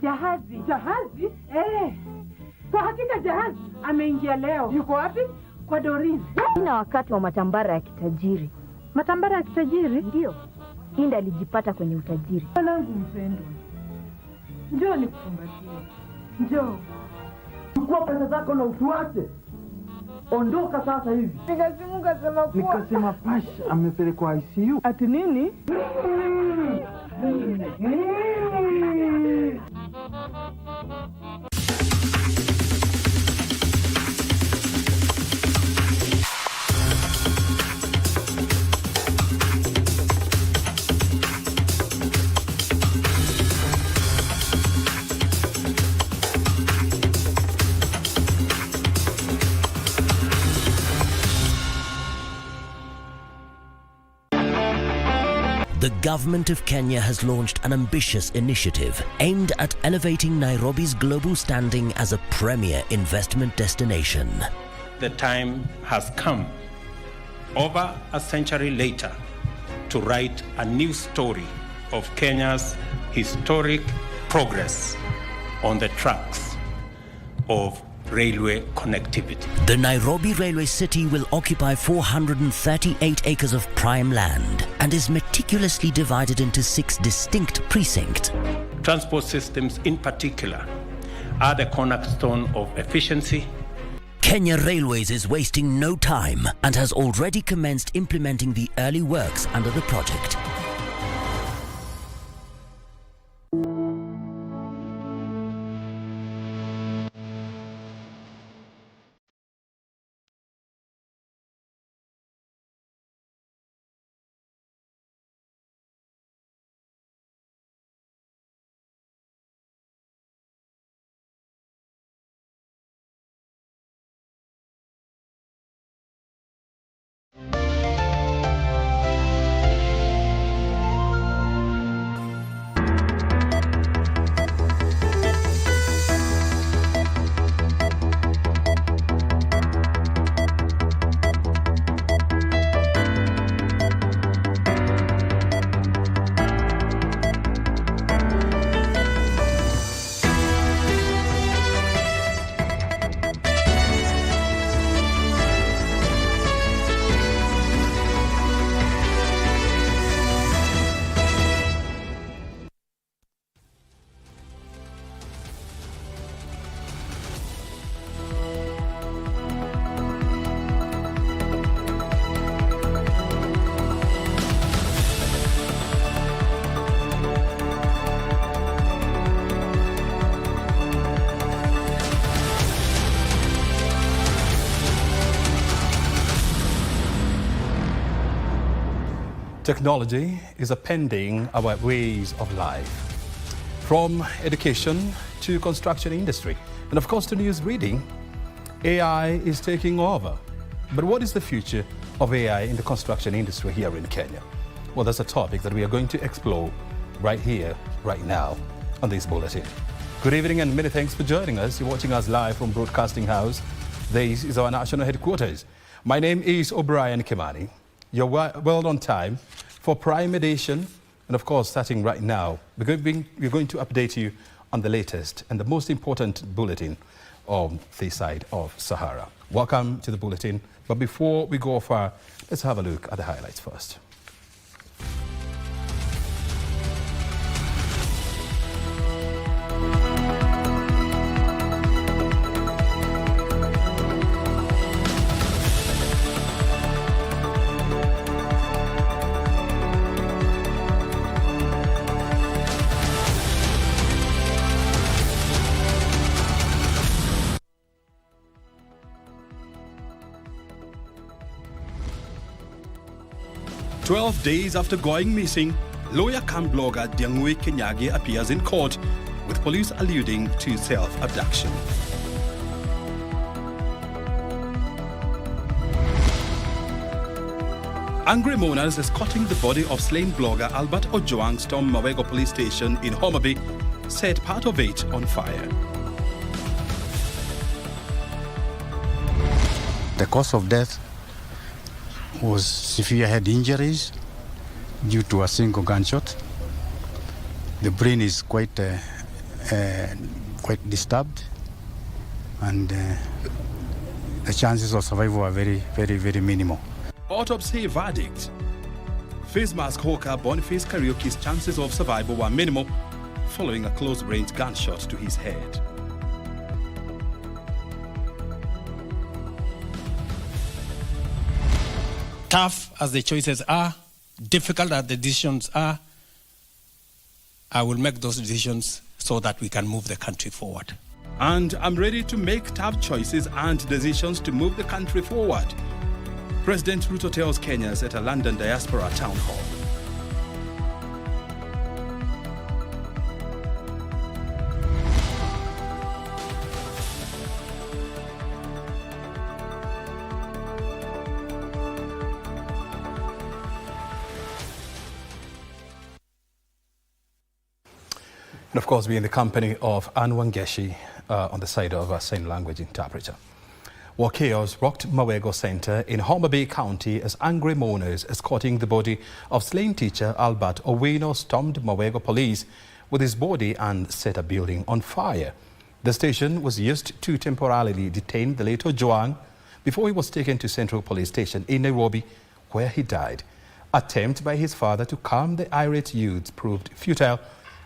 Jahazi. Jahazi? Kwa hakika jahazi ameingia leo. Yuko wapi? Kwa Dorin. Ina wakati wa matambara ya kitajiri. Matambara ya kitajiri? Ndio. Hinda alijipata kwenye utajiri. Mwanangu mpendwa. Njoo nikukumbatie. Njoo. Chukua pesa zako na utuache. Ondoka sasa hivi. Nikasema Pasha amepelekwa ICU. Ati nini? The government of Kenya has launched an ambitious initiative aimed at elevating Nairobi's global standing as a premier investment destination. The time has come, over a century later, to write a new story of Kenya's historic progress on the tracks of railway connectivity. The Nairobi Railway City will occupy 438 acres of prime land and is meticulously divided into 6 distinct precincts. Transport systems in particular are the cornerstone of efficiency. Kenya Railways is wasting no time and has already commenced implementing the early works under the project. Technology is upending our ways of life, from education to construction industry, and of course to news reading. AI is taking over. But what is the future of AI in the construction industry here in Kenya? Well, that's a topic that we are going to explore right here, right now, on this bulletin. Good evening and many thanks for joining us. You're watching us live from Broadcasting House. This is our national headquarters. My name is O'Brien Kimani. You're well on time for Prime Edition, and of course, starting right now, we're going to update you on the latest and the most important bulletin on this side of Sahara. Welcome to the bulletin, but before we go far, let's have a look at the highlights first. "12 days after going missing, lawyer cum blogger Diangwe Kenyage appears in court, with police alluding to self-abduction. Angry mourners escorting the body of slain blogger Albert Ojwang stormed Mawego police station in Homabay, set part of it on fire. The cause of death was severe head injuries due to a single gunshot. The brain is quite quite disturbed, and the chances of survival are very, very, very minimal. Autopsy verdict. Face mask hawker Boniface Karaoke's chances of survival were minimal following a close-range gunshot to his head. Tough as the choices are, difficult as the decisions are, I will make those decisions so that we can move the country forward. And I'm ready to make tough choices and decisions to move the country forward. President Ruto tells Kenyans at a London diaspora town hall. And of course, we're in the company of Anne Wangeshi on the side of a sign language interpreter. War chaos rocked Mawego Center in Homa Bay County as angry mourners escorting the body of slain teacher Albert Owino stormed Mawego police with his body and set a building on fire. The station was used to temporarily detain the late Ojwang before he was taken to Central Police Station in Nairobi, where he died. Attempt by his father to calm the irate youths proved futile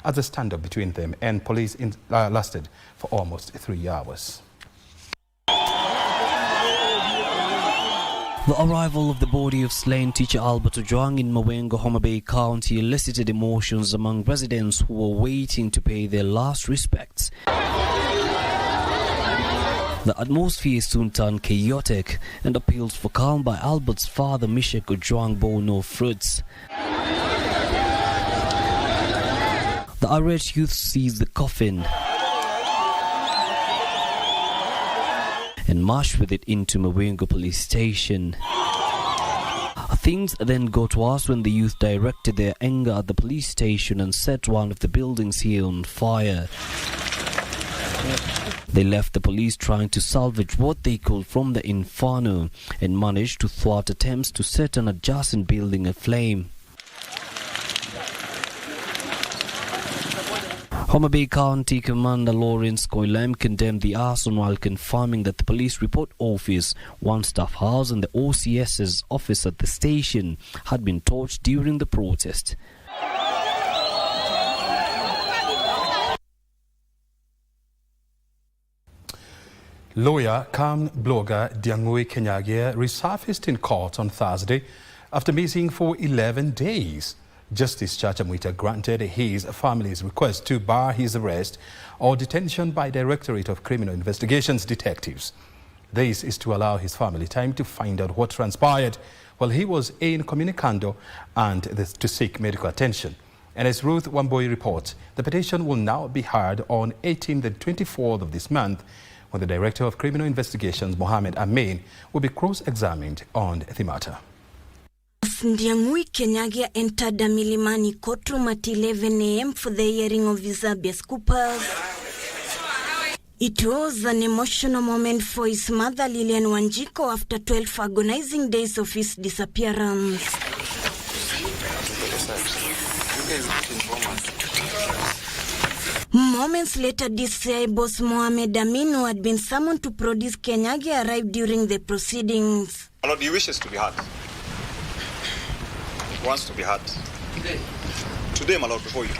as the standoff between them and police lasted for almost 3 hours. The arrival of the body of slain teacher Albert Ojwang in Mawego, Homa Bay County elicited emotions among residents who were waiting to pay their last respects. The atmosphere soon turned chaotic, and appeals for calm by Albert's father Mishek Ojwang bore no fruits. The irate youth seized the coffin and marched with it into Mawego Police Station. Things then got worse when the youth directed their anger at the police station and set one of the buildings here on fire. They left the police trying to salvage what they could from the inferno and managed to thwart attempts to set an adjacent building aflame. Homa Bay County Commander Lawrence Koilem condemned the arson while confirming that the police report office, one staff house and the OCS's office at the station had been torched during the protest. Lawyer cum blogger Diangui Kenyagia resurfaced in court on Thursday after missing for 11 days. Justice Chacha Mwita granted his family's request to bar his arrest or detention by Directorate of Criminal Investigations detectives. This is to allow his family time to find out what transpired while he was incommunicado and to seek medical attention. And as Ruth Wamboi reports, the petition will now be heard on 18th and 24th of this month when the Director of Criminal Investigations, Mohamed Amin, will be cross-examined on the matter. Ndiangui Kenyagia entered the Milimani courtroom at 11 a.m. for the hearing of his habeas corpus. It was an emotional moment for his mother Lilian Wanjiko after 12 agonizing days of his disappearance. Moments later, DCI boss Mohamed Amin, who had been summoned to produce Kenyagia, arrived during the proceedings. My Lord, he wishes to be heard. He wants to be heard. Today, my Lord, before you.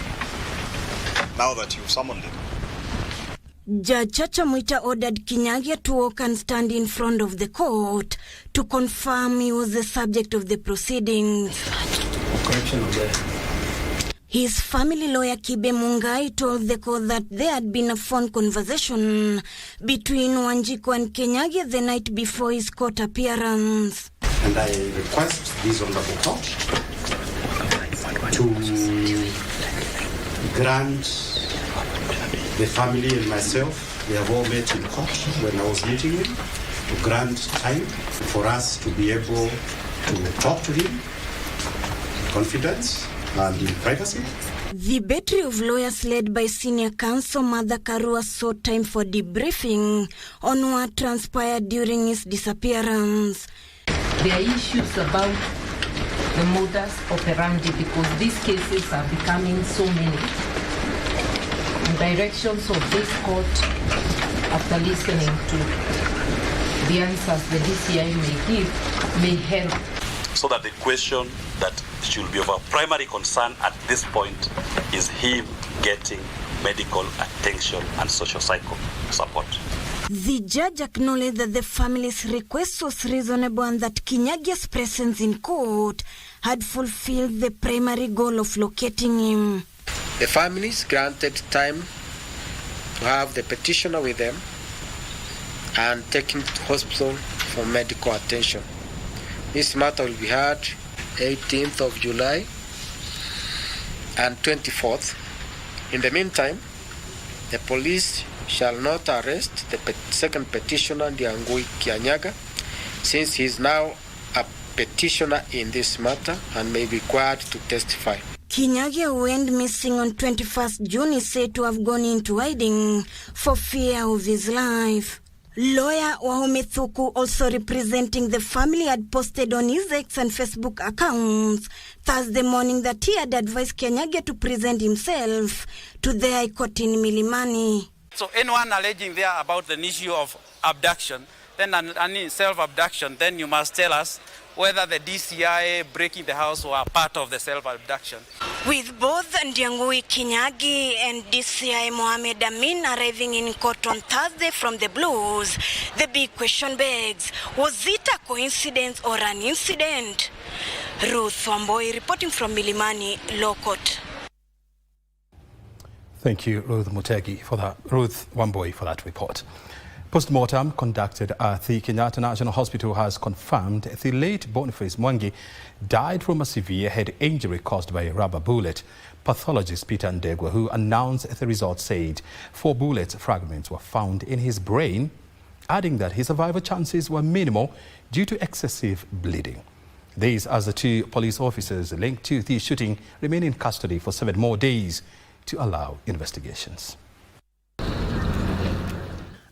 Now that you've summoned him. Judge Chacha Mwita ordered Kenyagia to walk and stand in front of the court to confirm he was the subject of the proceedings. Correction of the... His family lawyer Kibe Mungai told the court that there had been a phone conversation between Wanjiko and Kenyagia the night before his court appearance. And I request this honorable court to grant the family and myself, we have all met in court when I was meeting him, to grant time for us to be able to talk to him, confidence and in privacy. The battery of lawyers led by senior counsel Mother Karua sought time for debriefing on what transpired during his disappearance. There are issues about the modus operandi because these cases are becoming so many. And directions of this court, after listening to the answers the DCI may give, may help. So that the question that should be of a primary concern at this point is him getting medical attention and social cycle support. The judge acknowledged that the family's request was reasonable and that Kinyagia's presence in court had fulfilled the primary goal of locating him. The families granted time to have the petitioner with them and taken to hospital for medical attention. This matter will be heard 18th of July and 24th. In the meantime, the police shall not arrest the second petitioner, Ndiangui Kianyaga, since he is now a petitioner in this matter and may be required to testify. Kinyagia, who went missing on 21st June, is said to have gone into hiding for fear of his life. Lawyer Wahome Thuku, also representing the family, had posted on his X and Facebook accounts Thursday morning that he had advised Kinyagia to present himself to the High Court in Milimani. So anyone alleging there about the issue of abduction, then any self-abduction, then you must tell us whether the DCI breaking the house were part of the self-abduction. With both Ndiangui Kinyagi and DCI Mohamed Amin arriving in court on Thursday from the Blues, the big question begs, was it a coincidence or an incident? Ruth Wamboi reporting from Milimani Law Court. Thank you, Ruth Wamboi, for that report. Post-mortem conducted at the Kenyatta National Hospital has confirmed the late Boniface Mwangi died from a severe head injury caused by a rubber bullet. Pathologist Peter Ndegwa, who announced the results, said 4 bullet fragments were found in his brain, adding that his survival chances were minimal due to excessive bleeding. These as the 2 police officers linked to the shooting remain in custody for 7 more days to allow investigations.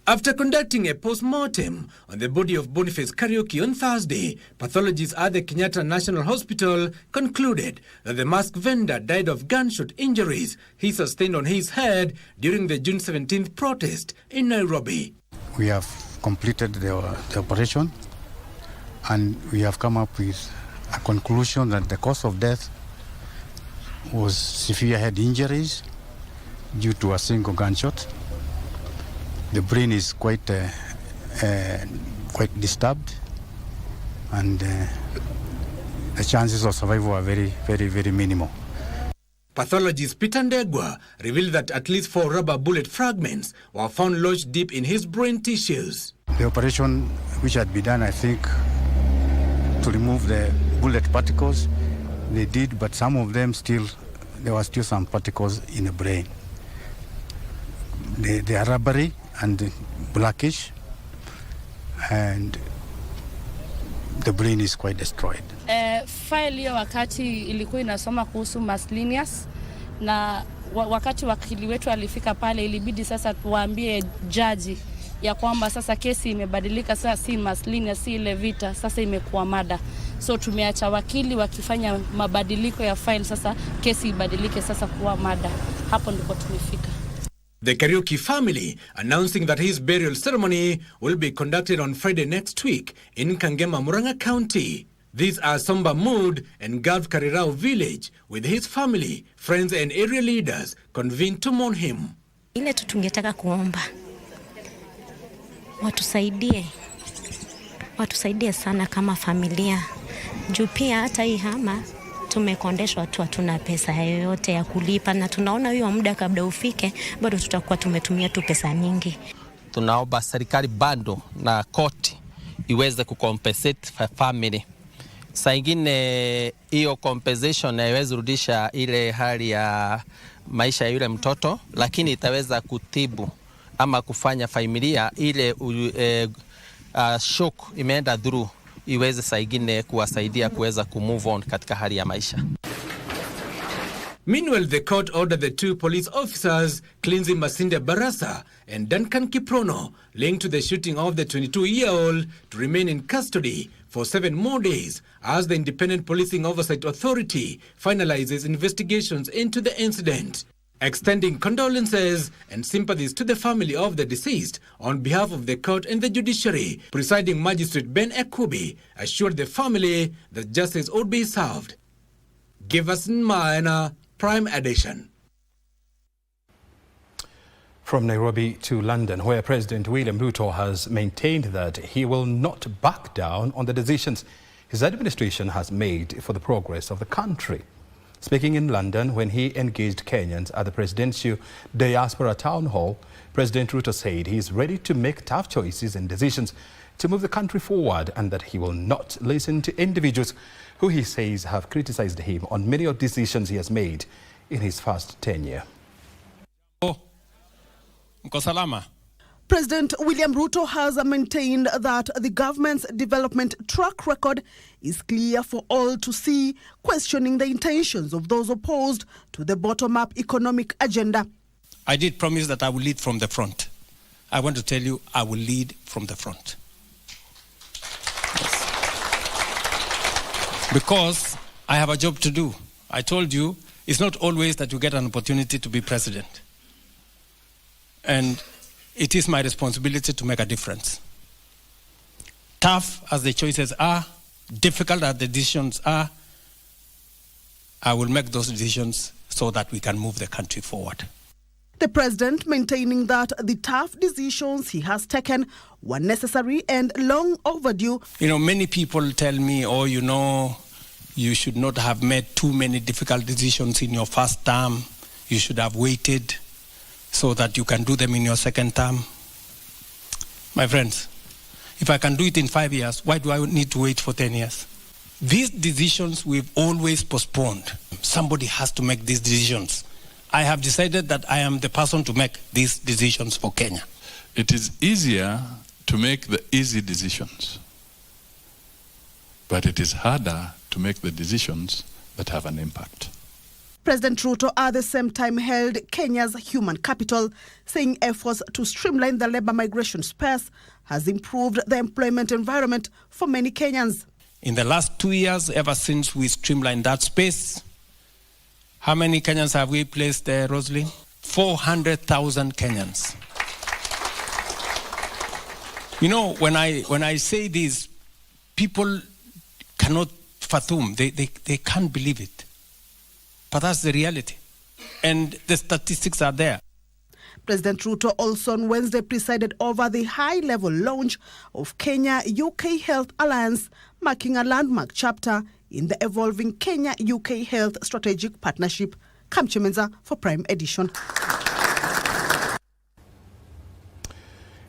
After conducting a post-mortem on the body of Boniface Kariuki on Thursday, pathologists at the Kenyatta National Hospital concluded that the mask vendor died of gunshot injuries he sustained on his head during the June 17th protest in Nairobi. We have completed the operation and we have come up with a conclusion that the cause of death was severe head injuries due to a single gunshot. The brain is quite disturbed, and the chances of survival are very, very, very minimal. Pathologist Peter Ndegwa revealed that at least 4 rubber bullet fragments were found lodged deep in his brain tissues. The operation which had been done, I think, to remove the bullet particles, they did, but some of them there were still some particles in the brain. They are rubbery and blackish, and the brain is quite destroyed. File hiyo wakati ilikuwa inasoma kuhusu miscellaneous, na wakati wakili wetu alifika pale, ilibidi sasa tuwaambie jaji ya kwamba sasa kesi imebadilika, sasa si miscellaneous, si ile vita, sasa imekuwa mada. So tumeacha wakili wakifanya mabadiliko ya file, sasa kesi ibadilike sasa kuwa mada. Hapo ndipo tumefika. The Kariuki family announcing that his burial ceremony will be conducted on Friday next week in Kangema, Murang'a County. These are somber mood and Gulf Karirao village, with his family, friends and area leaders convened to mourn him. Ile tungetaka kuomba watusaidie sana kama familia. Juu pia hata hii hama tumekondeshwa tu, hatuna pesa yoyote ya kulipa, na tunaona hiyo muda kabla ufike bado tutakuwa tumetumia tu pesa nyingi. Tunaomba serikali bando na koti iweze kucompensate family. Saa ingine hiyo compensation haiwezi rudisha ile hali ya maisha ya yule mtoto, lakini itaweza kutibu ama kufanya familia ile shock imeenda through iweze saa ingine kuwasaidia kuweza kumove on katika hali ya maisha. Meanwhile, the court ordered the 2 police officers, Clinzy Masinde Barasa and Duncan Kiprono, linked to the shooting of the 22-year-old, to remain in custody for 7 more days as the Independent Policing Oversight Authority finalizes investigations into the incident. extending condolences and sympathies to the family of the deceased on behalf of the court and the judiciary. Presiding Magistrate Ben Ekubi assured the family that justice would be served. Give us Maena, Prime Edition. From Nairobi to London, where President William Ruto has maintained that he will not back down on the decisions his administration has made for the progress of the country. Speaking in London when he engaged Kenyans at the Presidential Diaspora Town Hall, President Ruto said he is ready to make tough choices and decisions to move the country forward, and that he will not listen to individuals who he says have criticized him on many of the decisions he has made in his first tenure. President William Ruto has maintained that the government's development track record is clear for all to see, questioning the intentions of those opposed to the bottom-up economic agenda. I did promise that I will lead from the front. I want to tell you, I will lead from the front. Yes. Because I have a job to do. I told you, it's not always that you get an opportunity to be president. And it is my responsibility to make a difference. Tough as the choices are, difficult as the decisions are, I will make those decisions so that we can move the country forward. The president maintaining that the tough decisions he has taken were necessary and long overdue. You know, many people tell me, oh, you know, you should not have made too many difficult decisions in your first term. You should have waited so that you can do them in your second term. My friends, if I can do it in 5 years, why do I need to wait for 10 years? These decisions we've always postponed. Somebody has to make these decisions. I have decided that I am the person to make these decisions for Kenya. It is easier to make the easy decisions, but it is harder to make the decisions that have an impact. President Ruto at the same time held Kenya's human capital, saying efforts to streamline the labor migration space has improved the employment environment for many Kenyans. In the last 2 years, ever since we streamlined that space, how many Kenyans have we placed there, Rosalie? 400,000 Kenyans. You know, when I say this, people cannot fathom. They can't believe it. But that's the reality. And the statistics are there. President Ruto also on Wednesday presided over the high-level launch of Kenya-UK Health Alliance, marking a landmark chapter in the evolving Kenya-UK Health Strategic Partnership. Kamchemenza for Prime Edition.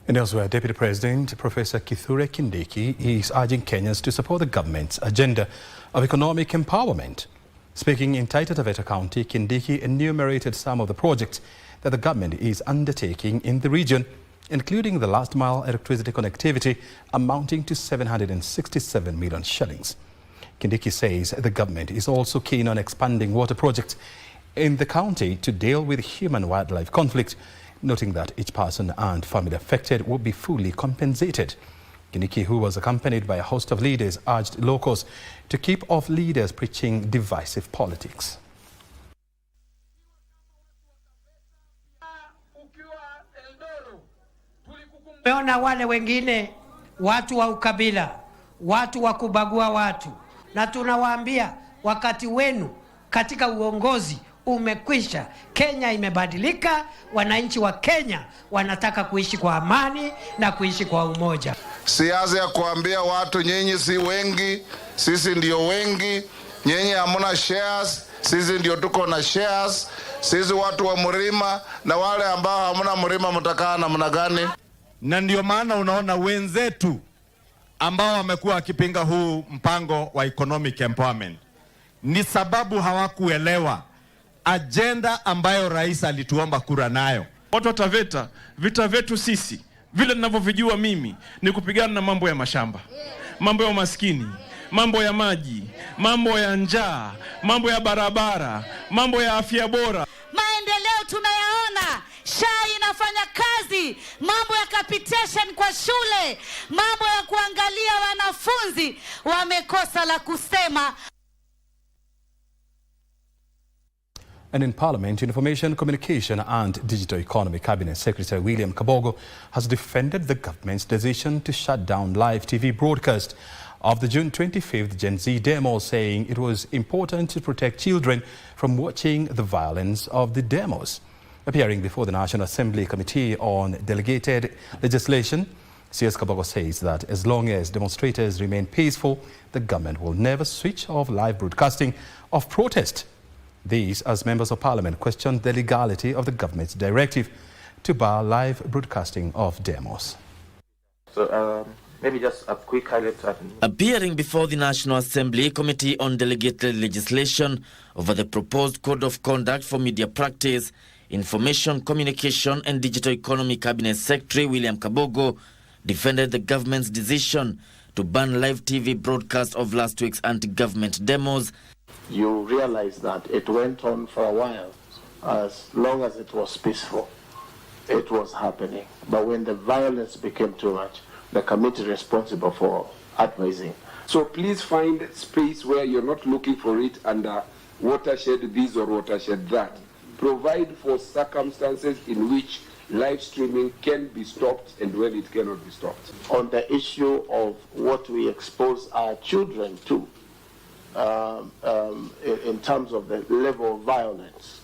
And elsewhere, Deputy President Professor Kithure Kindiki is urging Kenyans to support the government's agenda of economic empowerment. Speaking in Taita Taveta County, Kindiki enumerated some of the projects that the government is undertaking in the region, including the last-mile electricity connectivity amounting to 767 million shillings. Kindiki says the government is also keen on expanding water projects in the county to deal with human-wildlife conflict, noting that each person and family affected will be fully compensated. Kindiki, who was accompanied by a host of leaders, urged locals to keep off leaders preaching divisive politics. Tumeona wale wengine watu wa ukabila, watu wa kubagua watu, na tunawaambia wakati wenu katika uongozi umekwisha. Kenya imebadilika, wananchi wa Kenya wanataka kuishi kwa amani na kuishi kwa umoja. Siasa ya kuambia watu nyinyi si wengi, sisi ndio wengi, nyinyi hamuna shares, sisi ndio tuko na shares, sisi watu wa mlima, na wale ambao hamuna mlima mtakaa namna gani? Na ndio maana unaona wenzetu ambao wamekuwa wakipinga huu mpango wa economic empowerment ni sababu hawakuelewa agenda ambayo rais alituomba kura nayo. Watu wa Taveta, vita vyetu sisi, vile ninavyovijua mimi, ni kupigana na mambo ya mashamba, mambo ya umaskini, mambo ya maji, mambo ya njaa, mambo ya barabara, mambo ya afya bora. Maendeleo tunayaona, SHA inafanya kazi, mambo ya capitation kwa shule, mambo ya kuangalia wanafunzi wamekosa la kusema. And in Parliament, Information, Communication and Digital Economy Cabinet Secretary William Kabogo has defended the government's decision to shut down live TV broadcast of the June 25th Gen Z demo, saying it was important to protect children from watching the violence of the demos. Appearing before the National Assembly Committee on Delegated Legislation, CS Kabogo says that as long as demonstrators remain peaceful, the government will never switch off live broadcasting of protest. These as members of Parliament questioned the legality of the government's directive to bar live broadcasting of demos. So maybe just a quick highlight. Appearing before the National Assembly Committee on Delegated Legislation over the proposed Code of Conduct for Media Practice, Information, Communication and Digital Economy Cabinet Secretary William Kabogo defended the government's decision to ban live TV broadcast of last week's anti-government demos. You realize that it went on for a while. As long as it was peaceful, it was happening. But when the violence became too much, the committee responsible for advising. So please find space where you're not looking for it under watershed this or watershed that. Provide for circumstances in which live streaming can be stopped and when it cannot be stopped. On the issue of what we expose our children to, in terms of the level of violence,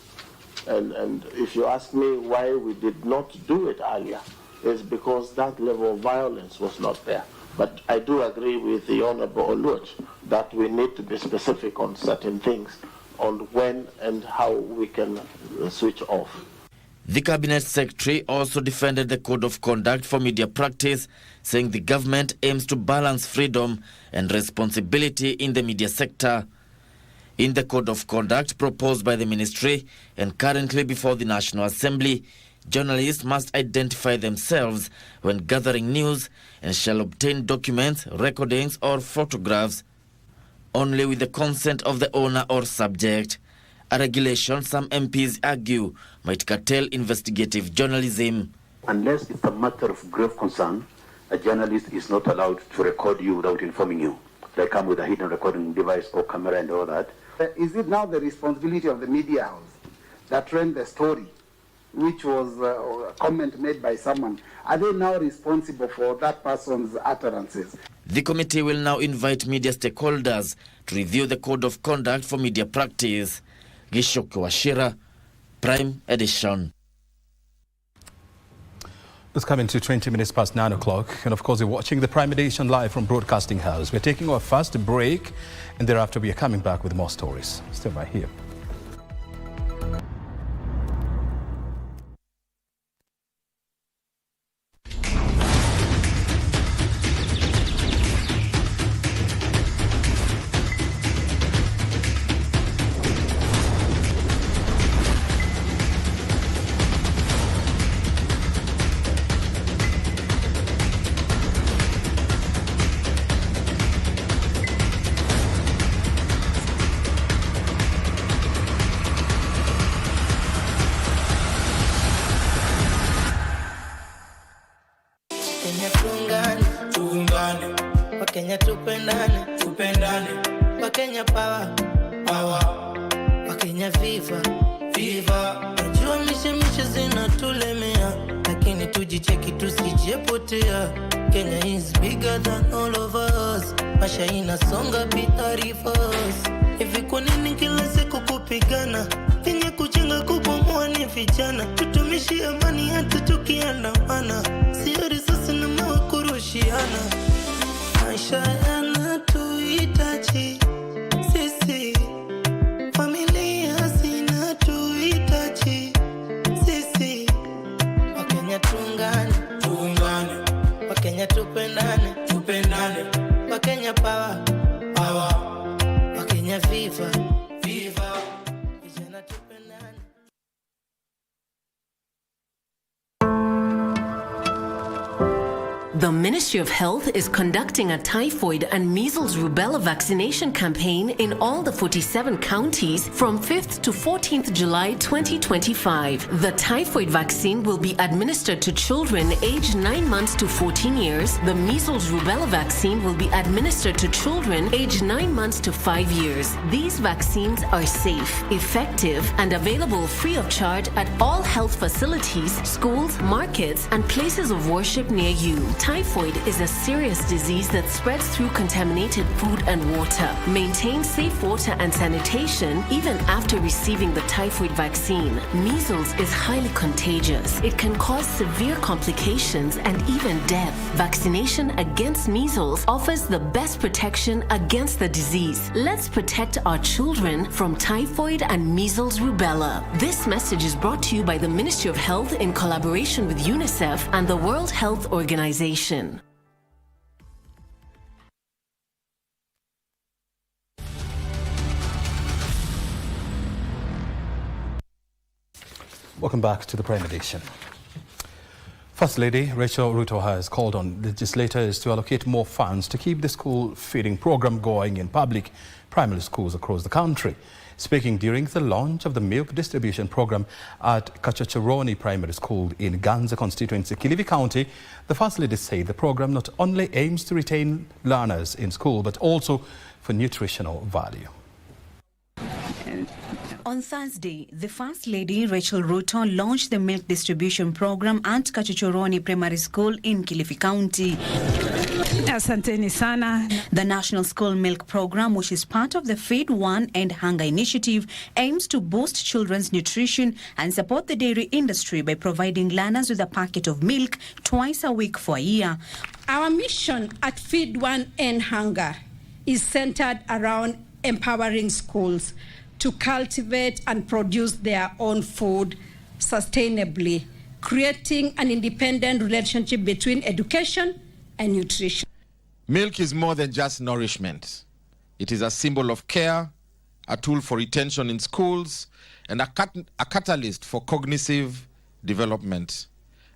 and if you ask me why we did not do it earlier, is because that level of violence was not there. But I do agree with the Honourable Oluoch that we need to be specific on certain things, on when and how we can switch off. The Cabinet Secretary also defended the Code of Conduct for Media Practice, saying the government aims to balance freedom and responsibility in the media sector. In the Code of Conduct proposed by the Ministry and currently before the National Assembly, journalists must identify themselves when gathering news and shall obtain documents, recordings or photographs only with the consent of the owner or subject. A regulation some MPs argue might curtail investigative journalism. Unless it's a matter of grave concern, a journalist is not allowed to record you without informing you. They come with a hidden recording device or camera and all that. Is it now the responsibility of the media house that ran the story, which was a comment made by someone? Are they now responsible for that person's utterances? The committee will now invite media stakeholders to review the Code of Conduct for Media Practice. Gishoke Washira, Prime Edition. It's coming to 20 minutes past 9 o'clock. And of course, you're watching the Prime Edition live from Broadcasting House. We're taking our first break, and thereafter we are coming back with more stories. Stay right here. Wakenya tupendane, tupendane. Wakenya power, power. Wakenya viva, viva. Najua mishemishe zinatulemea, lakini tujicheki tusijepotea. Kenya is bigger than all of us. Masha inasonga bila reverse. Hivi kwa nini kila siku kupigana? Kenya kujenga kubomoa ni vijana. Tutumishi amani hata tukiandamana. Sio risasi na mawe kurushiana. Maisha yanatuhitaji sisi, familia zinatuhitaji sisi. Wakenya tuungane, tuungane. Wakenya tupendane, tupendane. Wakenya power, power. Wakenya viva, viva. Vijana tupendane. The Ministry Ministry of Health is conducting a typhoid and measles rubella vaccination campaign in all the 47 counties from 5th to 14th July 2025. The typhoid vaccine will be administered to children aged 9 months to 14 years. The measles rubella vaccine will be administered to children aged 9 months to 5 years. These vaccines are safe, effective, and available free of charge at all health facilities, schools, markets, and places of worship near you. Typhoid is a serious disease that spreads through contaminated food and water. Maintain safe water and sanitation even after receiving the typhoid vaccine. Measles is highly contagious. It can cause severe complications and even death. Vaccination against measles offers the best protection against the disease. Let's protect our children from typhoid and measles rubella. This message is brought to you by the Ministry of Health in collaboration with UNICEF and the World Health Organization. Welcome back to the Prime Edition. First Lady Rachel Ruto has called on legislators to allocate more funds to keep the school feeding program going in public primary schools across the country. Speaking during the launch of the milk distribution program at Kachachoroni Primary School in Ganze constituency, Kilifi County, the First Lady said the program not only aims to retain learners in school but also for nutritional value. On Thursday, the First Lady Rachel Ruto launched the milk distribution program at Kachachoroni Primary School in Kilifi County. Asanteni sana. The National School Milk Program, which is part of the Feed One End Hunger initiative, aims to boost children's nutrition and support the dairy industry by providing learners with a packet of milk twice a week for a year. Our mission at Feed One End Hunger is centered around empowering schools to cultivate and produce their own food sustainably, creating an independent relationship between education and nutrition. Milk is more than just nourishment. It is a symbol of care, a tool for retention in schools, and a catalyst for cognitive development.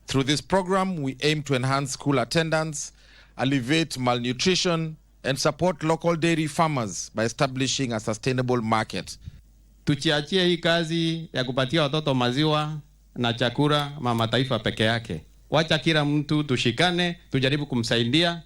Through this program, we aim to enhance school attendance, alleviate malnutrition, and support local dairy farmers by establishing a sustainable market. Tuchiachie hii kazi ya kupatia watoto maziwa na chakula mama taifa peke yake. Wacha kila mtu tushikane, tujaribu kumsaidia.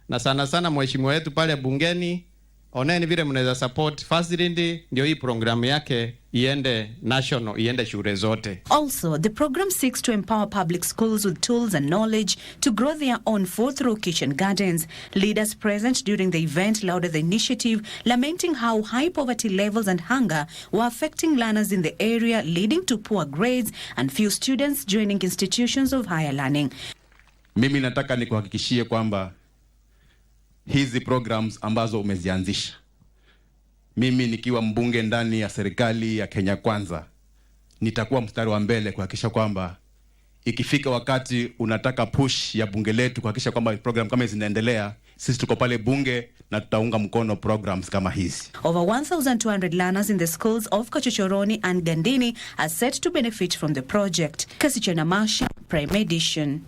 Na sana sana mheshimiwa wetu pale bungeni, oneni vile mnaweza support First Lady ndio hii programu yake iende national, iende shule zote. Also, the program seeks to empower public schools with tools and knowledge to grow their own food through kitchen gardens. Leaders present during the event lauded the initiative, lamenting how high poverty levels and hunger were affecting learners in the area, leading to poor grades and few students joining institutions of higher learning. Mimi nataka nikuhakikishie kwamba hizi programs ambazo umezianzisha, mimi nikiwa mbunge ndani ya serikali ya Kenya Kwanza, nitakuwa mstari wa mbele kuhakikisha kwamba ikifika wakati unataka push ya bunge letu kuhakikisha kwamba program kama hizi zinaendelea, sisi tuko pale bunge na tutaunga mkono programs kama hizi. Over 1,200 learners in the schools of Kachachoroni and Gandini are set to benefit from the project. Kasichana Masha, Prime Edition.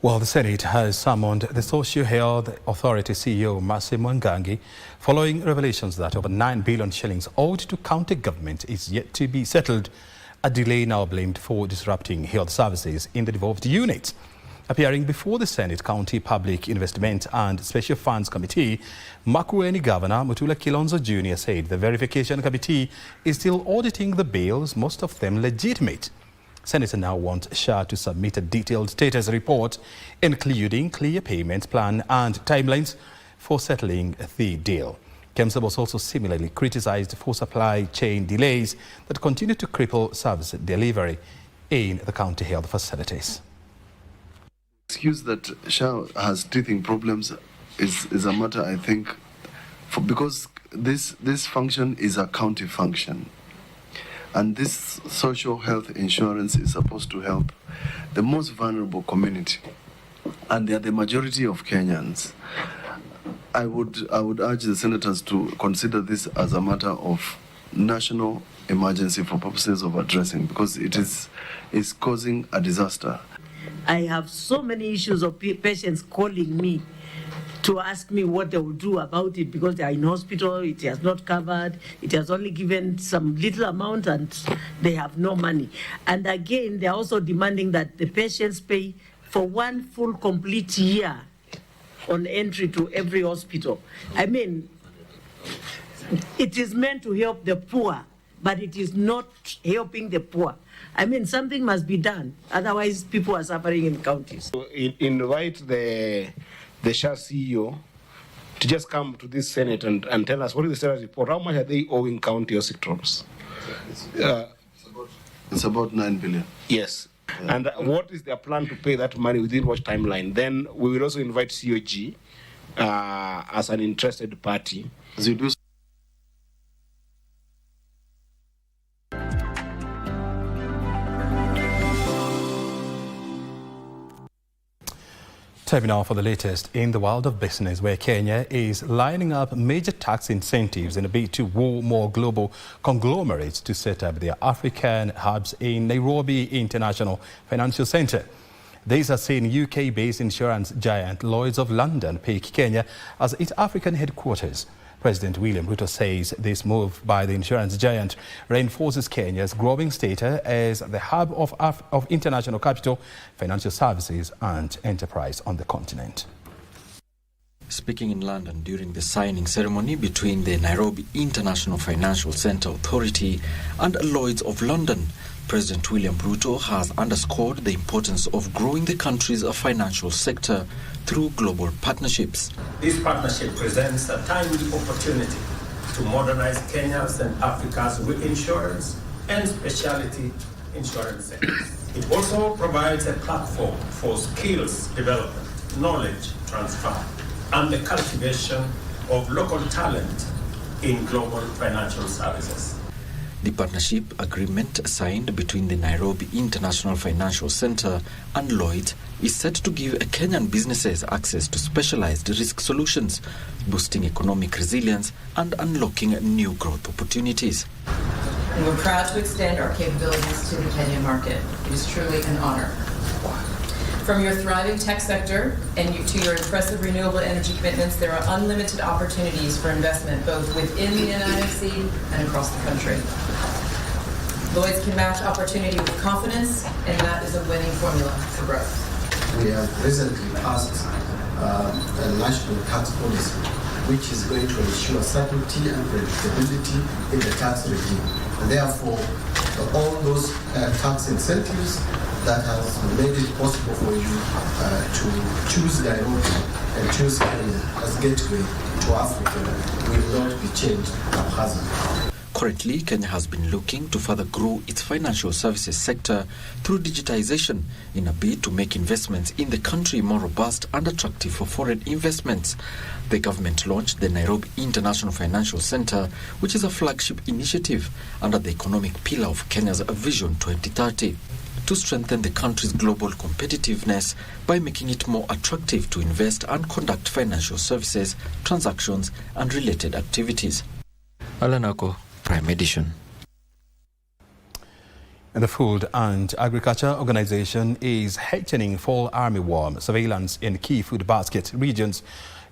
Well, the Senate has summoned the Social Health Authority CEO, Mercy Mwangangi, following revelations that over 9 billion shillings owed to county government is yet to be settled, a delay now blamed for disrupting health services in the devolved units. Appearing before the Senate County Public Investment and Special Funds Committee, Makueni Governor Mutula Kilonzo Jr. said the verification committee is still auditing the bills, most of them legitimate. Senators now want SHA to submit a detailed status report, including clear payment plan and timelines for settling the deal. KEMSA was also similarly criticized for supply chain delays that continue to cripple service delivery in the county health facilities. Excuse that SHA has teething problems is a matter, I think, because this function is a county function. And this social health insurance is supposed to help the most vulnerable community. And they are the majority of Kenyans. I would urge the senators to consider this as a matter of national emergency for purposes of addressing, because it is causing a disaster. I have so many issues of patients calling me to ask me what they will do about it because they are in hospital, it has not covered, it has only given some little amount and they have no money. And again, they are also demanding that the patients pay for one full complete year on entry to every hospital. I mean, it is meant to help the poor, but it is not helping the poor. I mean, something must be done, otherwise people are suffering in counties. So invite the SHA CEO to just come to this Senate and tell us what is the status report. How much are they owing county hospitals? It's about 9 billion. Yes. Yeah. And what is their plan to pay that money within what timeline? Then we will also invite COG as an interested party. As you do. Time now for the latest in the world of business, where Kenya is lining up major tax incentives in a bid to woo more global conglomerates to set up their African hubs in Nairobi International Financial Centre. These are seeing UK-based insurance giant Lloyd's of London pick Kenya as its African headquarters. President William Ruto says this move by the insurance giant reinforces Kenya's growing status as the hub of international capital, financial services and enterprise on the continent. Speaking in London during the signing ceremony between the Nairobi International Financial Centre Authority and Lloyd's of London, President William Ruto has underscored the importance of growing the country's financial sector through global partnerships. This partnership presents a timely opportunity to modernize Kenya's and Africa's reinsurance and specialty insurance sectors. It also provides a platform for skills development, knowledge transfer, and the cultivation of local talent in global financial services. The partnership agreement signed between the Nairobi International Financial Centre and Lloyd's is set to give Kenyan businesses access to specialized risk solutions, boosting economic resilience and unlocking new growth opportunities. And we're proud to extend our capabilities to the Kenyan market. It is truly an honor. From your thriving tech sector and to your impressive renewable energy commitments, there are unlimited opportunities for investment both within the NIFC and across the country. Lloyd's can match opportunity with confidence, and that is a winning formula for growth. We have recently passed a national tax policy, which is going to ensure certainty and predictability in the tax regime. And therefore, all those tax incentives that has made it possible for you to choose Nairobi and choose Kenya as gateway to Africa will not be changed haphazardly. Currently, Kenya has been looking to further grow its financial services sector through digitization in a bid to make investments in the country more robust and attractive for foreign investments. The government launched the Nairobi International Financial Centre, which is a flagship initiative under the economic pillar of Kenya's Vision 2030, to strengthen the country's global competitiveness by making it more attractive to invest and conduct financial services, transactions and related activities. Alanako, Prime Edition. And the Food and Agriculture Organization is heightening fall armyworm surveillance in key food basket regions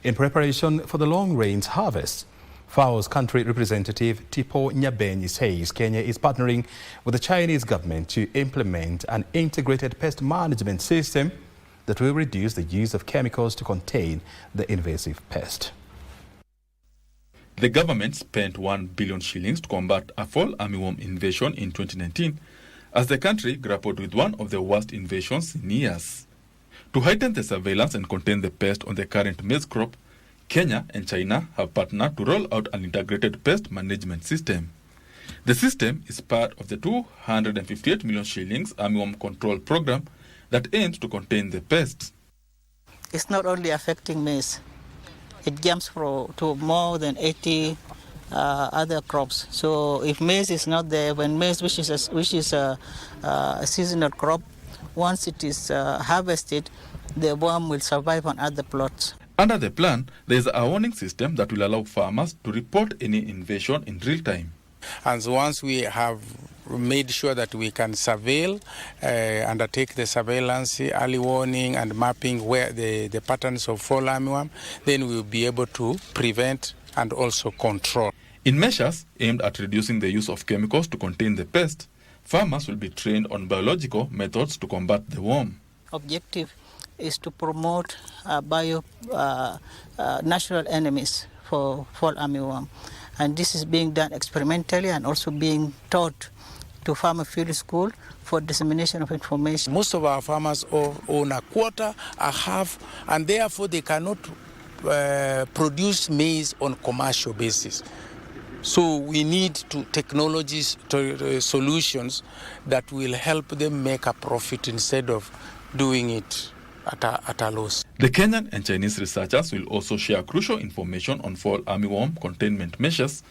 in preparation for the long-range harvest. FAO's country representative Tipo Nyabenyi says Kenya is partnering with the Chinese government to implement an integrated pest management system that will reduce the use of chemicals to contain the invasive pest. The government spent 1 billion shillings to combat a fall armyworm invasion in 2019 as the country grappled with one of the worst invasions in years. To heighten the surveillance and contain the pest on the current maize crop, Kenya and China have partnered to roll out an integrated pest management system. The system is part of the 258 million shillings armyworm control program that aims to contain the pests. It's not only affecting maize. It jumps to more than 80 other crops. So if maize is not there, when maize, which is a seasonal crop, once it is harvested, the worm will survive on other plots. Under the plan, there is a warning system that will allow farmers to report any invasion in real time. And so once we have made sure that we can surveil, undertake the surveillance, early warning and mapping where the patterns of fall armyworm, then we'll be able to prevent and also control. In measures aimed at reducing the use of chemicals to contain the pest, farmers will be trained on biological methods to combat the worm. Objective is to promote natural enemies for fall armyworm. And this is being done experimentally and also being taught to farmer field school for dissemination of information. Most of our farmers own a quarter, a half, and therefore they cannot produce maize on commercial basis. So we need technologies, solutions that will help them make a profit instead of doing it at a loss. The Kenyan and Chinese researchers will also share crucial information on fall armyworm containment measures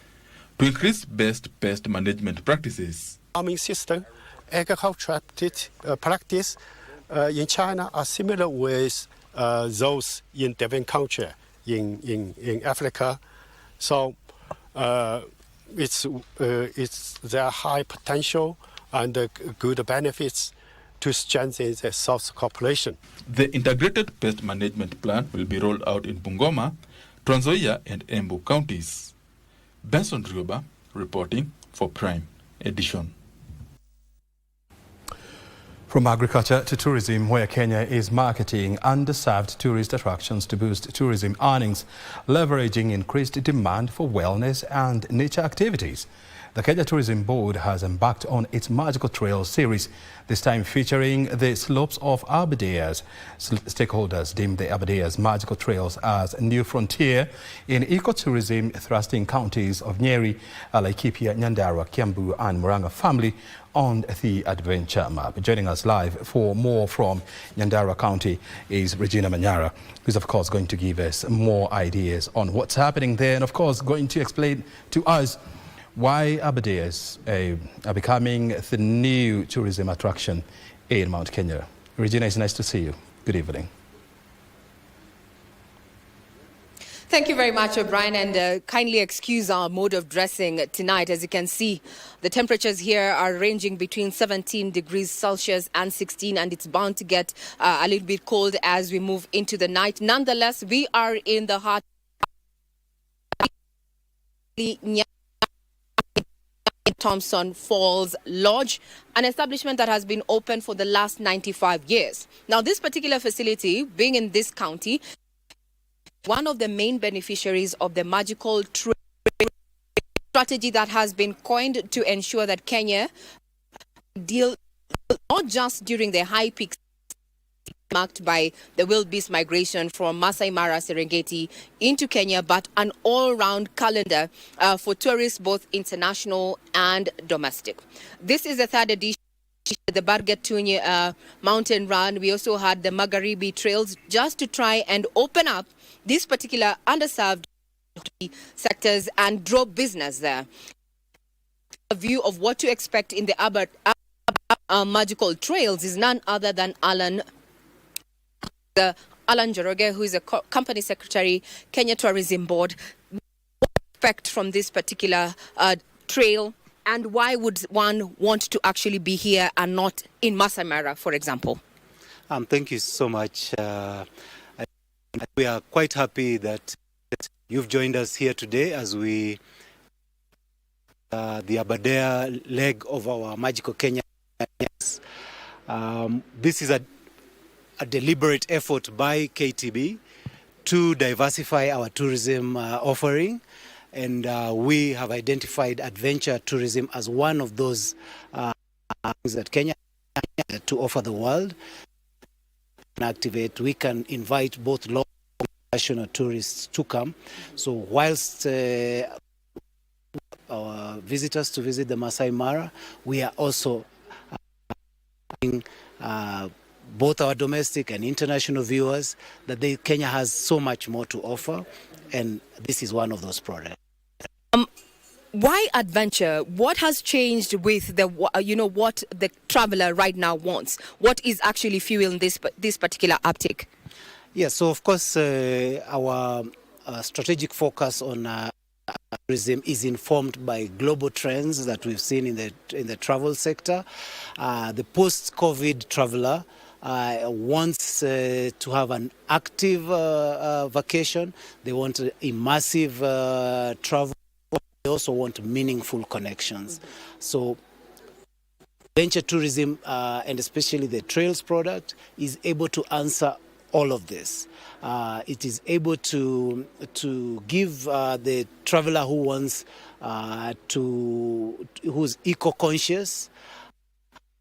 to increase best pest management practices. Farming system, agricultural practice in China are similar with those in developing culture in Africa. So it's their high potential and good benefits to strengthen the South population. The integrated pest management plan will be rolled out in Bungoma, Trans Nzoia and Embu counties. Benson Rioba reporting for Prime Edition. From agriculture to tourism, where Kenya is marketing underserved tourist attractions to boost tourism earnings, leveraging increased demand for wellness and nature activities. The Kenya Tourism Board has embarked on its Magical Trails series, this time featuring the slopes of Aberdare. Stakeholders deemed the Aberdare's Magical Trails as a new frontier in ecotourism, thrusting counties of Nyeri, Laikipia, Nyandarua, Kiambu and Murang'a family on the adventure map. Joining us live for more from Nyandarua County is Regina Manyara, who's of course going to give us more ideas on what's happening there and of course going to explain to us why Aberdares are becoming the new tourism attraction in Mount Kenya. Regina, it's nice to see you. Good evening. Thank you very much, O'Brien, and kindly excuse our mode of dressing tonight. As you can see, the temperatures here are ranging between 17 degrees Celsius and 16, and it's bound to get a little bit cold as we move into the night. Nonetheless, we are in the heart of Thompson Falls Lodge, an establishment that has been open for the last 95 years. Now, this particular facility, being in this county, one of the main beneficiaries of the magical trail strategy that has been coined to ensure that Kenya deal not just during the high peaks marked by the wildebeest migration from Masai Mara, Serengeti into Kenya, but an all-round calendar for tourists, both international and domestic. This is the third edition of the Bargetuny Mountain Run. We also had the Magharibi Trails just to try and open up these particular underserved sectors and draw business there. A view of what to expect in the Magical Trails is none other than Alan Njoroge, who is a company secretary, Kenya Tourism Board. What to expect from this particular trail, and why would one want to actually be here and not in Masai Mara, for example? Thank you so much. We are quite happy that you've joined us here today as we the Aberdare leg of our Magical Kenya. This is a deliberate effort by KTB to diversify our tourism offering, and we have identified adventure tourism as one of those things that Kenya to offer the world. Activate, we can invite both local and international tourists to come. So whilst our visitors to visit the Masai Mara, we are also both our domestic and international viewers that Kenya has so much more to offer, and this is one of those products. Why adventure? What has changed with the what the traveler right now wants? What is actually fueling this particular uptick? Yes, so of course our strategic focus on tourism is informed by global trends that we've seen in the travel sector. The post-COVID traveler wants to have an active vacation. They want immersive travel. They also want meaningful connections. So venture tourism, and especially the trails product, is able to answer all of this. It is able to give the traveler who wants who's eco-conscious,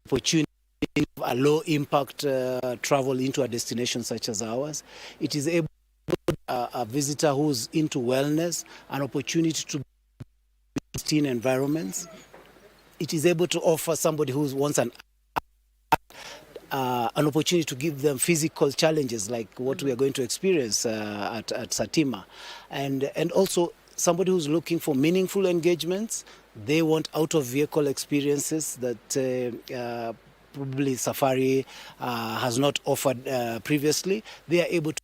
opportunity of a low-impact travel into a destination such as ours. It is able to give a visitor who's into wellness an opportunity to be in pristine environments. It is able to offer somebody who wants an opportunity to give them physical challenges like what we are going to experience at Satima. And also somebody who's looking for meaningful engagements. They want out-of-vehicle experiences that probably Safari has not offered previously. They are able to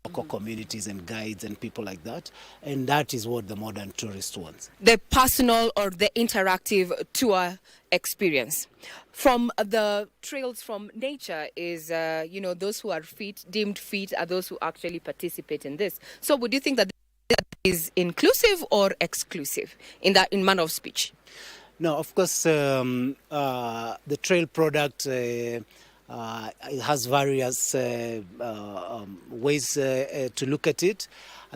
local communities and guides and people like that, and that is what the modern tourist wants. The personal or the interactive tour experience from the trails from nature is those who are deemed fit are those who actually participate in this. So would you think that is inclusive or exclusive in manner of speech? No, of course, the trail product it has various ways to look at it.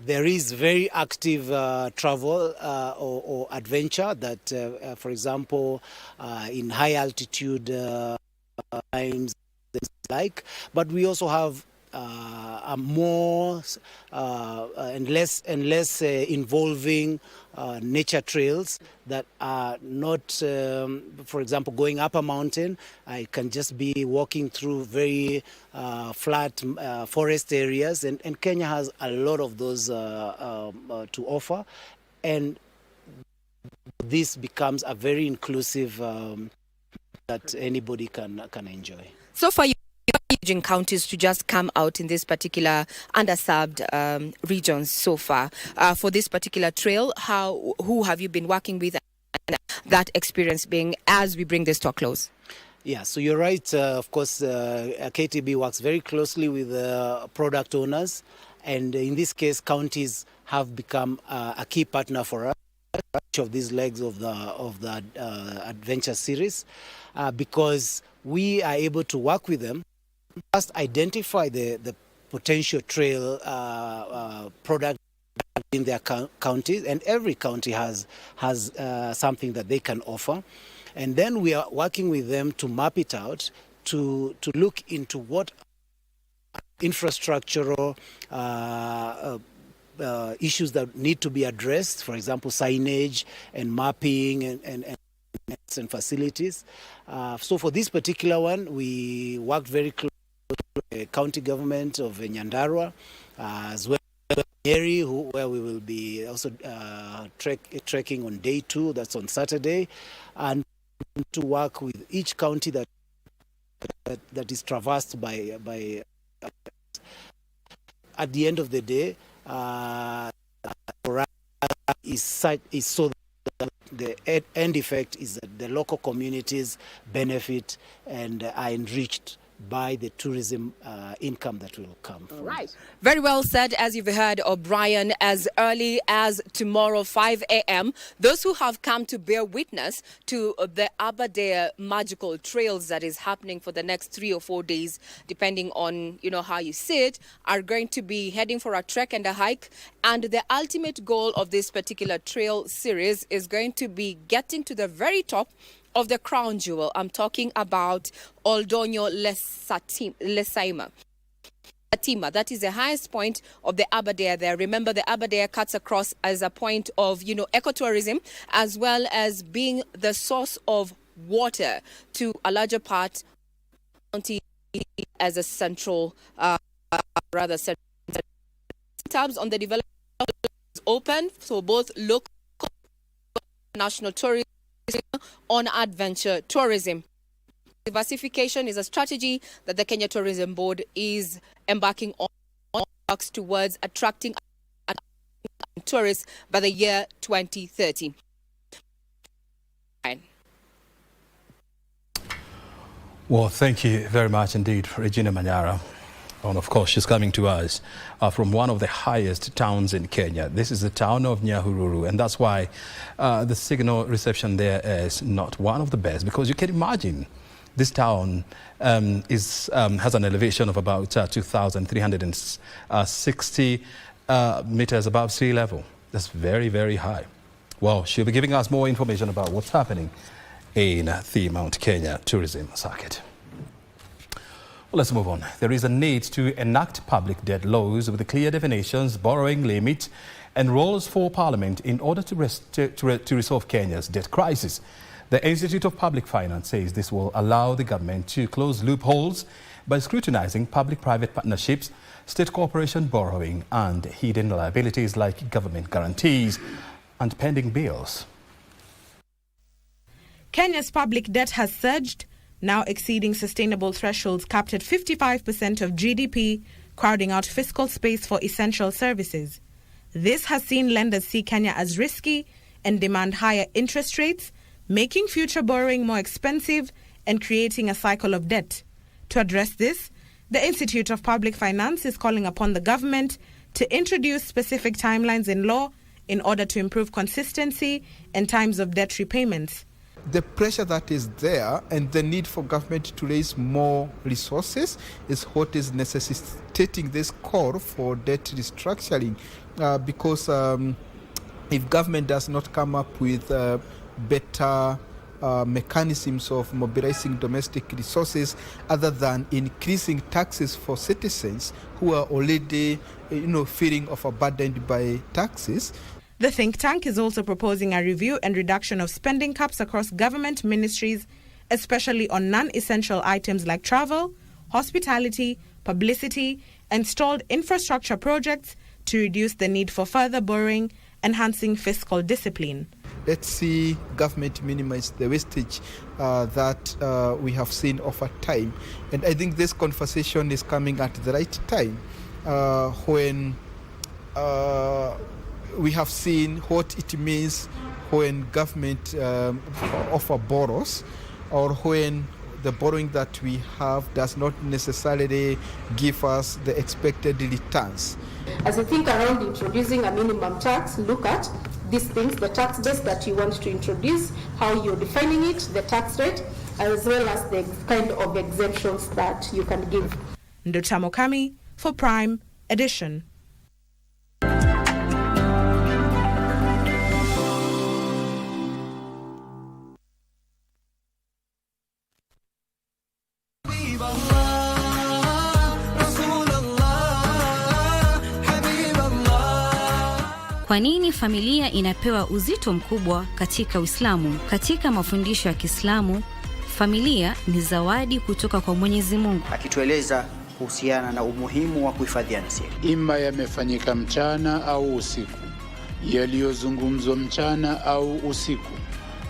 There is very active travel or adventure that, for example, in high altitude times, but we also have a more and less involving nature trails that are not, for example, going up a mountain. I can just be walking through very flat forest areas, and Kenya has a lot of those to offer, and this becomes a very inclusive that anybody can enjoy. So far, in counties to just come out in this particular underserved regions so far for this particular trail. Who have you been working with, and that experience being as we bring this to a close? Yeah, so you're right. Of course, KTB works very closely with product owners, and in this case, counties have become a key partner for us. Each of these legs of the adventure series, because we are able to work with them. First, identify the potential trail product in their counties, and every county has something that they can offer, and then we are working with them to map it out, to look into what infrastructural issues that need to be addressed, for example, signage and mapping and facilities. So for this particular one, we worked very closely with the county government of Nyandarua, as well as Nyeri, where we will be also trekking on day 2, that's on Saturday, and to work with each county that is traversed by at the end of the day, is so that the end effect is that the local communities benefit and are enriched by the tourism income that will come from Right. Very well said. As you've heard, O'Brien, as early as tomorrow, 5 a.m., those who have come to bear witness to the Aberdare magical trails that is happening for the next 3 or 4 days, depending on, how you see it, are going to be heading for a trek and a hike. And the ultimate goal of this particular trail series is going to be getting to the very top of the crown jewel. I'm talking about Oldonyo Lesaima. That is the highest point of the Aberdare there. Remember, the Aberdare cuts across as a point of, ecotourism, as well as being the source of water to a larger part of the county as a central, tabs on the development is open, so both local and national tourism on adventure tourism. Diversification is a strategy that the Kenya Tourism Board is embarking on, works towards attracting and tourists by the year 2030. Well, thank you very much indeed, Regina Manyara. And of course, she's coming to us from one of the highest towns in Kenya. This is the town of Nyahururu, and that's why the signal reception there is not one of the best, because you can imagine this town has an elevation of about 2,360 meters above sea level. That's very, very high. Well, she'll be giving us more information about what's happening in the Mount Kenya tourism circuit. Well, let's move on. There is a need to enact public debt laws with clear definitions, borrowing limit, and roles for Parliament in order to resolve Kenya's debt crisis. The Institute of Public Finance says this will allow the government to close loopholes by scrutinizing public-private partnerships, state corporation borrowing, and hidden liabilities like government guarantees and pending bills. Kenya's public debt has surged, now exceeding sustainable thresholds capped at 55% of GDP, crowding out fiscal space for essential services. This has seen lenders see Kenya as risky and demand higher interest rates, making future borrowing more expensive and creating a cycle of debt. To address this, the Institute of Public Finance is calling upon the government to introduce specific timelines in law in order to improve consistency and times of debt repayments. The pressure that is there and the need for government to raise more resources is what is necessitating this call for debt restructuring, because if government does not come up with better mechanisms of mobilizing domestic resources other than increasing taxes for citizens who are already feeling overburdened by taxes. The think tank is also proposing a review and reduction of spending caps across government ministries, especially on non-essential items like travel, hospitality, publicity, and stalled infrastructure projects to reduce the need for further borrowing, enhancing fiscal discipline. Let's see government minimize the wastage that we have seen over time. And I think this conversation is coming at the right time when we have seen what it means when government borrows, or when the borrowing that we have does not necessarily give us the expected returns. As I think around introducing a minimum tax, look at these things, the tax base that you want to introduce, how you're defining it, the tax rate, as well as the kind of exemptions that you can give. Ndota Mokami for Prime Edition. Kwa nini familia inapewa uzito mkubwa katika Uislamu? Katika mafundisho ya Kiislamu, familia ni zawadi kutoka kwa Mwenyezi Mungu, akitueleza kuhusiana na umuhimu wa kuhifadhiana siri. Ima yamefanyika mchana au usiku, yaliyozungumzwa mchana au usiku,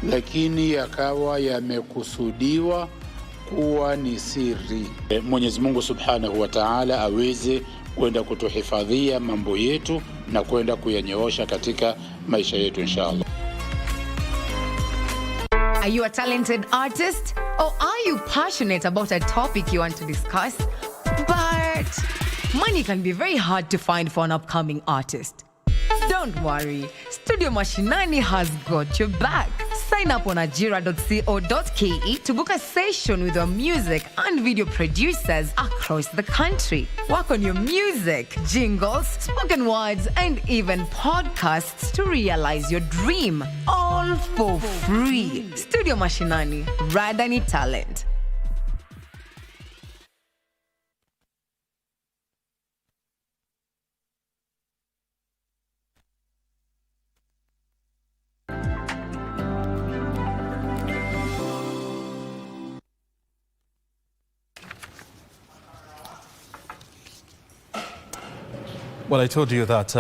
lakini yakawa yamekusudiwa kuwa ni siri. Mwenyezi Mungu Subhanahu wa Ta'ala aweze kwenda kutuhifadhia mambo yetu na kwenda kuyanyoosha katika maisha yetu inshallah. Are you a talented artist, or are you passionate about a topic you want to discuss? But money can be very hard to find for an upcoming artist. Don't worry, Studio Mashinani has got your back. Sign up on ajira.co.ke to book a session with our music and video producers across the country. Work on your music, jingles, spoken words, and even podcasts to realize your dream. All for free. Studio Mashinani, Radani Talent. Well, I told you that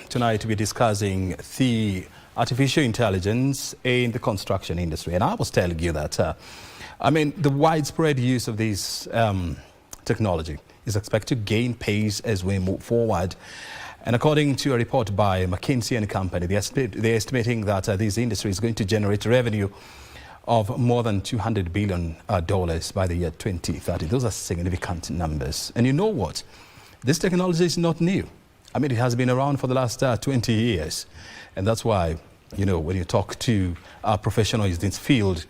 tonight we're discussing the artificial intelligence in the construction industry. And I was telling you that, the widespread use of this technology is expected to gain pace as we move forward. And according to a report by McKinsey & Company, they're estimating that this industry is going to generate revenue of more than $200 billion by the year 2030. Those are significant numbers. And you know what? This technology is not new. I mean, it has been around for the last 20 years. And that's why, you know, when you talk to professionals in this field,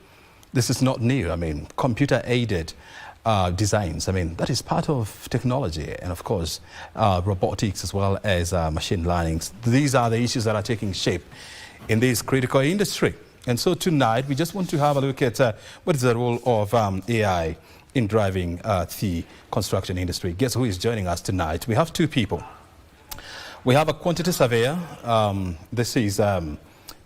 this is not new. I mean, computer-aided designs, I mean, that is part of technology. And of course, robotics as well as machine learning. These are the issues that are taking shape in this critical industry. And so tonight, we just want to have a look at what is the role of AI in driving the construction industry. Guess who is joining us tonight? We have two people. We have a quantity surveyor. This is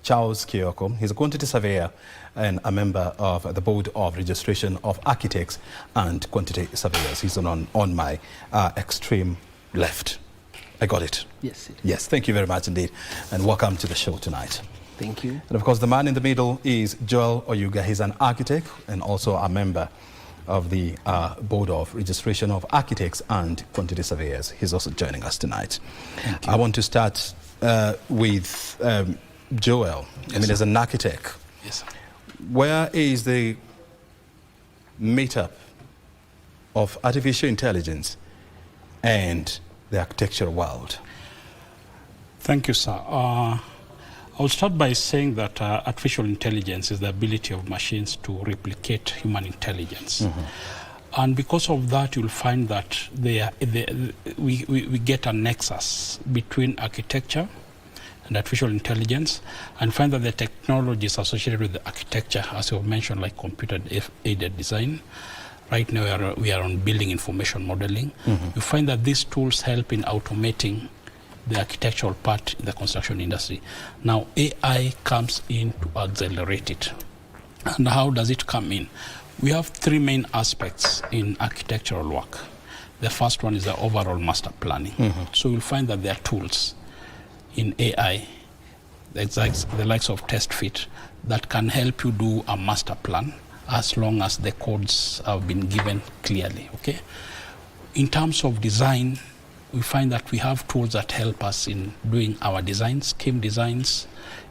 Charles Kioko. He's a quantity surveyor and a member of the Board of Registration of Architects and Quantity Surveyors. He's on my extreme left. I got it? Yes, it is. Yes, thank you very much indeed. And welcome to the show tonight. Thank you. And of course, the man in the middle is Joel Oyuga. He's an architect and also a member of the Board of Registration of Architects and Quantity Surveyors. He's also joining us tonight. Thank you. I want to start with Joel. Yes, I mean, as an architect, yes, sir. Where is the meetup of artificial intelligence and the architectural world? Thank you, sir. I'll start by saying that artificial intelligence is the ability of machines to replicate human intelligence. Mm-hmm. And because of that, you'll find that we get a nexus between architecture and artificial intelligence, and find that the technologies associated with the architecture, as you mentioned, like computer-aided design. Right now, we are on building information modeling. Mm-hmm. You find that these tools help in automating the architectural part in the construction industry. Now, AI comes in to accelerate it. And how does it come in? We have three main aspects in architectural work. The first one is the overall master planning. Mm-hmm. So you'll find that there are tools in AI, the likes of test fit, that can help you do a master plan as long as the codes have been given clearly, okay? In terms of design, we find that we have tools that help us in doing our designs, scheme designs.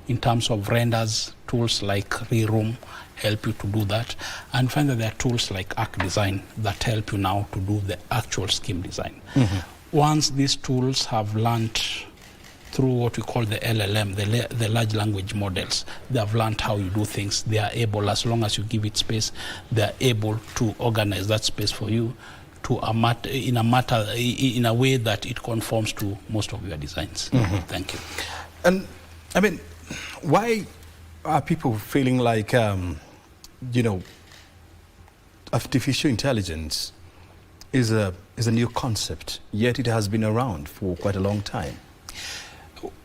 In terms of renders, tools like Reroom help you to do that. And find that there are tools like Arc Design that help you now to do the actual scheme design. Mm-hmm. Once these tools have learned through what we call the LLM, the large language models, they have learned how you do things. They are able, as long as you give it space, they are able to organize that space for you to in a way that it conforms to most of your designs. Mm-hmm. Thank you. And I mean, why are people feeling like, artificial intelligence is a new concept, yet it has been around for quite a long time?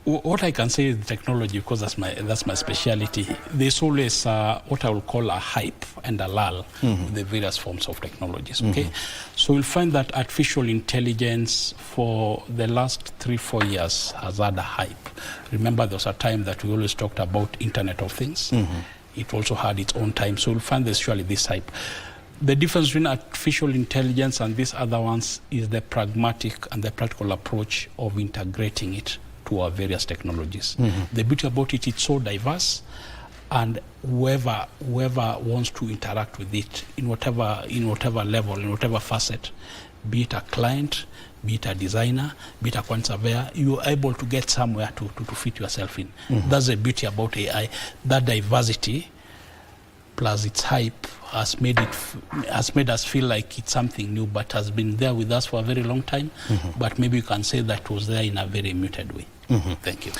What I can say is technology, because that's my specialty. There's always what I will call a hype and a lull, mm-hmm, with the various forms of technologies. Okay, mm-hmm. So you'll find that artificial intelligence for the last 3-4 years has had a hype. Remember, there was a time that we always talked about Internet of Things. Mm-hmm. It also had its own time. So you'll find there's surely this hype. The difference between artificial intelligence and these other ones is the pragmatic and the practical approach of integrating it to our various technologies. Mm-hmm. The beauty about it, it's so diverse, and whoever wants to interact with it in whatever level, in whatever facet, be it a client, be it a designer, be it a quantity surveyor, you're able to get somewhere to fit yourself in. Mm-hmm. That's the beauty about AI. That diversity plus its hype has made us feel like it's something new, but has been there with us for a very long time. Mm-hmm. But maybe you can say that it was there in a very muted way. Mm-hmm. Thank you.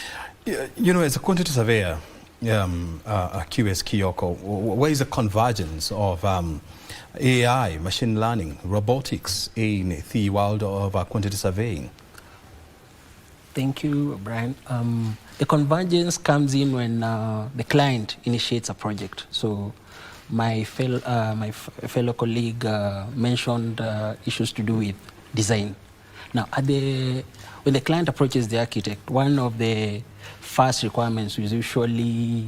As a quantity surveyor, QS Kioko, where is the convergence of AI, machine learning, robotics in the world of quantity surveying? Thank you, Brian. The convergence comes in when the client initiates a project. So my fellow colleague mentioned issues to do with design. Now, when the client approaches the architect, one of the first requirements is usually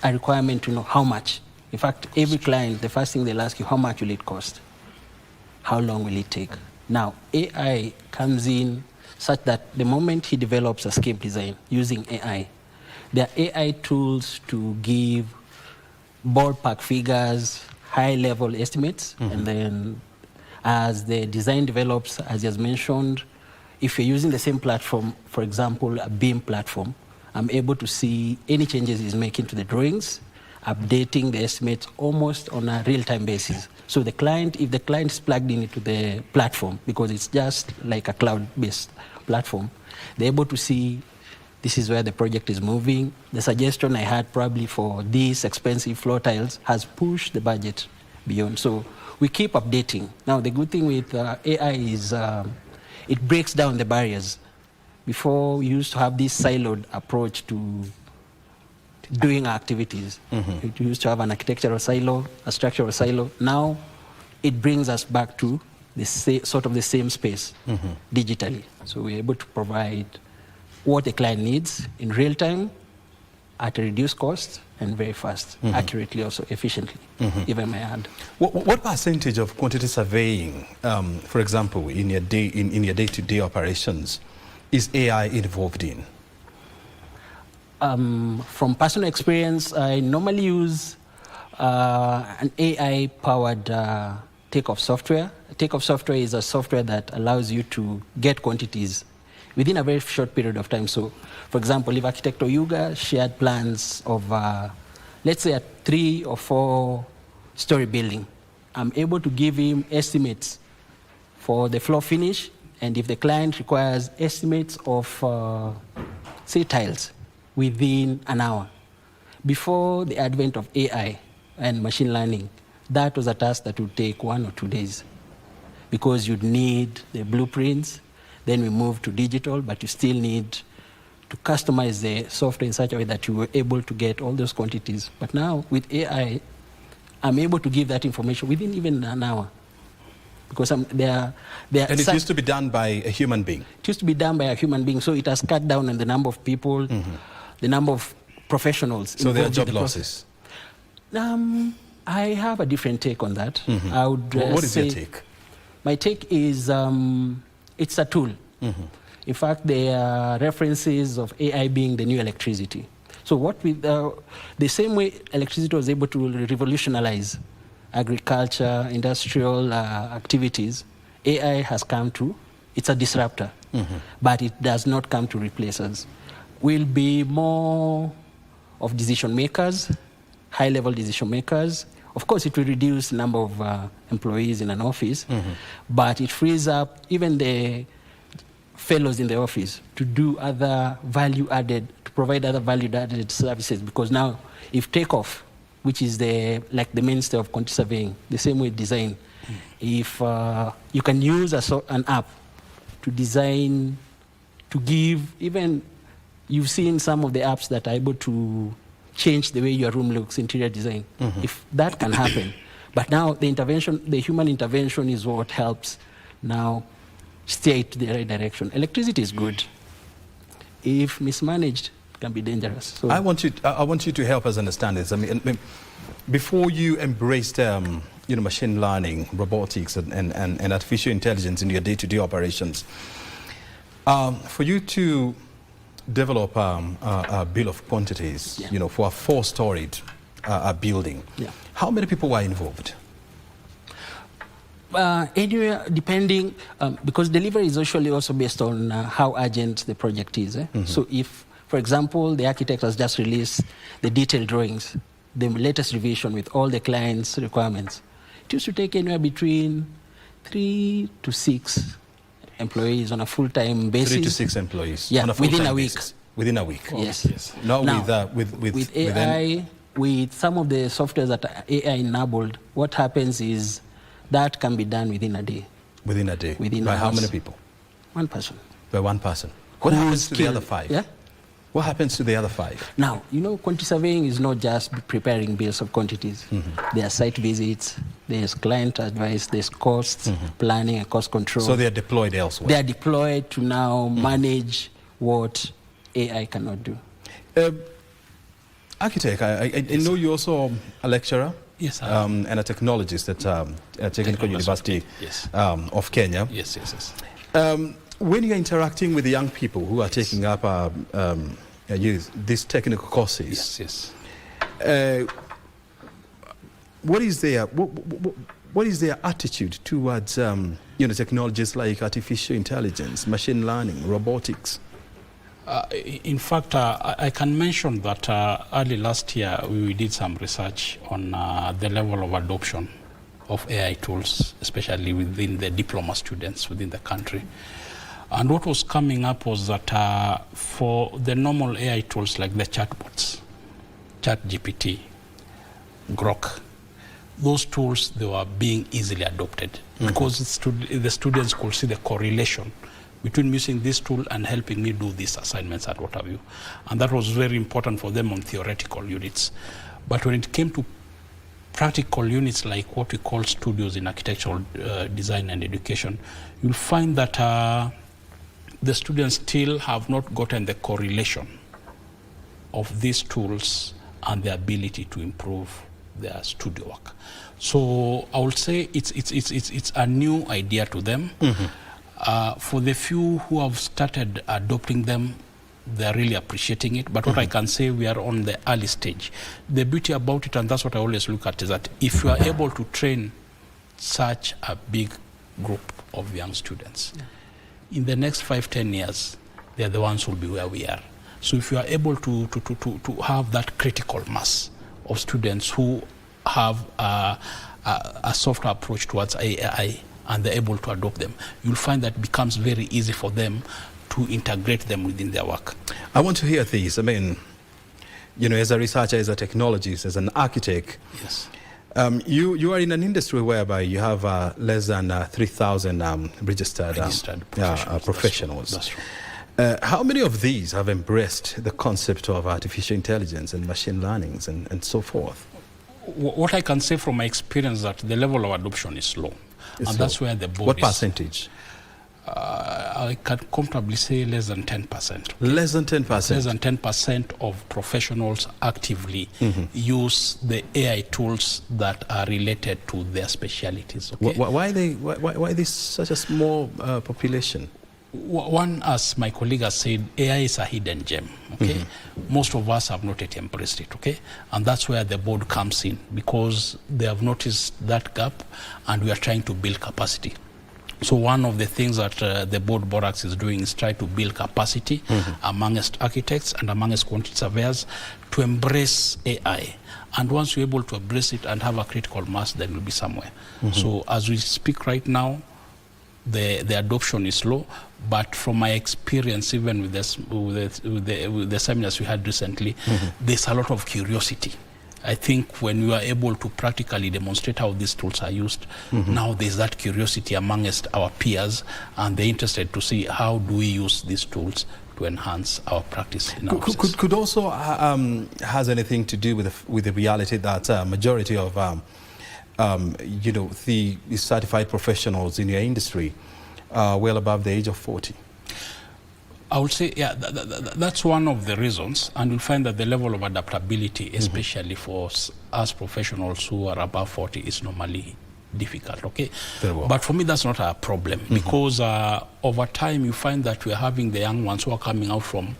a requirement to know how much. In fact, every client, the first thing they'll ask you, how much will it cost? How long will it take? Now, AI comes in such that the moment he develops a scheme design using AI, there are AI tools to give ballpark figures, high-level estimates, and then as the design develops, as he has mentioned, if you're using the same platform, for example, a BIM platform, I'm able to see any changes he's making to the drawings, updating the estimates almost on a real-time basis. So the client, if the client is plugged into the platform, because it's just like a cloud-based platform, they're able to see this is where the project is moving. The suggestion I had probably for these expensive floor tiles has pushed the budget beyond. So we keep updating. Now, the good thing with AI is it breaks down the barriers. Before, we used to have this siloed approach to doing activities. We used to have an architectural silo, a structural silo. Now, it brings us back to the sort of the same space digitally. So we're able to provide what the client needs in real time at a reduced cost and very fast, accurately, also efficiently, if I may add. What percentage of quantity surveying, for example, in your day-to-day operations, is AI involved in? From personal experience, I normally use an AI-powered takeoff software. Takeoff software is a software that allows you to get quantities within a very short period of time. So, for example, if Architect Oyuga shared plans of, let's say, a 3 or 4 story building, I'm able to give him estimates for the floor finish, and if the client requires estimates of, say, tiles, within an hour. Before the advent of AI and machine learning, that was a task that would take 1 or 2 days, because you'd need the blueprints. Then we moved to digital, but you still need to customize the software in such a way that you were able to get all those quantities. But now, with AI, I'm able to give that information within even an hour. Because and it used to be done by a human being? It used to be done by a human being, so it has cut down on the number of people, the number of professionals. So there are job losses? I have a different take on that. I would what is your take? My take is it's a tool. In fact, there are references of AI being the new electricity. So what with the same way electricity was able to revolutionize agriculture, industrial activities, AI has come to, it's a disruptor, but it does not come to replace us. We'll be more of decision makers, high-level decision makers. Of course, it will reduce the number of employees in an office, but it frees up even the fellows in the office to do other value-added, to provide other value-added services. Because now, if takeoff, which is the mainstay of quantity surveying, the same way design, if you can use an app to design, to give even, you've seen some of the apps that are able to change the way your room looks, interior design. If that can happen. But now the intervention, the human intervention is what helps now steer it to the right direction. Electricity is good. If mismanaged, it can be dangerous. So I want you to help us understand this. I mean, before you embraced machine learning, robotics, and artificial intelligence in your day-to-day operations, for you to develop a bill of quantities, for a 4-storied building, how many people were involved? Anywhere, depending, because delivery is usually also based on how urgent the project is. So if, for example, the architect has just released the detailed drawings, the latest revision with all the client's requirements, it used to take anywhere between 3 to 6 employees on a full-time basis. 3 to 6 employees on a full-time within a week. basis. Within a week. Yes. Now, with AI, with some of the softwares that are AI enabled, what happens is that can be done within a day. Within a day. Within by hours. how many people? 1 person. By 1 person. What happens to the other 5? Yeah. What happens to the other 5? Now, quantity surveying is not just preparing bills of quantities. There are site visits, there's client advice, there's costs, planning and cost control. So they are deployed elsewhere? They are deployed to now manage what AI cannot do. Architect, I know you're also a lecturer. Yes, and a technologist at Technical University of Kenya. Yes. When you're interacting with the young people who are taking up these technical courses, yes. What is their attitude towards technologies like artificial intelligence, machine learning, robotics? In fact, I can mention that early last year we did some research on the level of adoption of AI tools, especially within the diploma students within the country. And what was coming up was that for the normal AI tools like the chatbots, ChatGPT, Grok, those tools, they were being easily adopted because the students could see the correlation between using this tool and helping me do these assignments and what have you. And that was very important for them on theoretical units. But when it came to practical units like what we call studios in architectural design and education, you'll find that the students still have not gotten the correlation of these tools and the ability to improve their studio work. So I would say it's a new idea to them. For the few who have started adopting them, they're really appreciating it. But what I can say, we are on the early stage. The beauty about it, and that's what I always look at, is that if you are able to train such a big group of young students, in the next 5-10 years, they're the ones who will be where we are. So if you are able to have that critical mass of students who have a softer approach towards AI and they're able to adopt them, you'll find that it becomes very easy for them to integrate them within their work. I want to hear this. I mean, as a researcher, as a technologist, as an architect, yes. You are in an industry whereby you have less than 3,000 registered professionals. That's right. How many of these have embraced the concept of artificial intelligence and machine learning and so forth? What I can say from my experience is that the level of adoption is low. That's where the board What percentage? I can comfortably say less than 10%. Less than 10%? Less than 10% of professionals actively use the AI tools that are related to their specialities. Okay? Why this such a small population? One, as my colleague has said, AI is a hidden gem. Okay, most of us have not yet embraced it. Okay, and that's where the board comes in, because they have noticed that gap, and we are trying to build capacity. So one of the things that the board Borax is doing is try to build capacity amongst architects and amongst quantity surveyors to embrace AI. And once you're able to embrace it and have a critical mass, then we'll be somewhere. So as we speak right now, the adoption is low, but from my experience, even with the seminars we had recently, there's a lot of curiosity. I think when you are able to practically demonstrate how these tools are used, now there's that curiosity amongst our peers, and they're interested to see how do we use these tools to enhance our practice in our offices. Could also has anything to do with the reality that majority of the certified professionals in your industry are well above the age of 40? I would say, yeah, that's one of the reasons, and you'll find that the level of adaptability, especially for us professionals who are above 40, is normally difficult, okay? Very well. But for me, that's not a problem, because over time, you find that we're having the young ones who are coming out from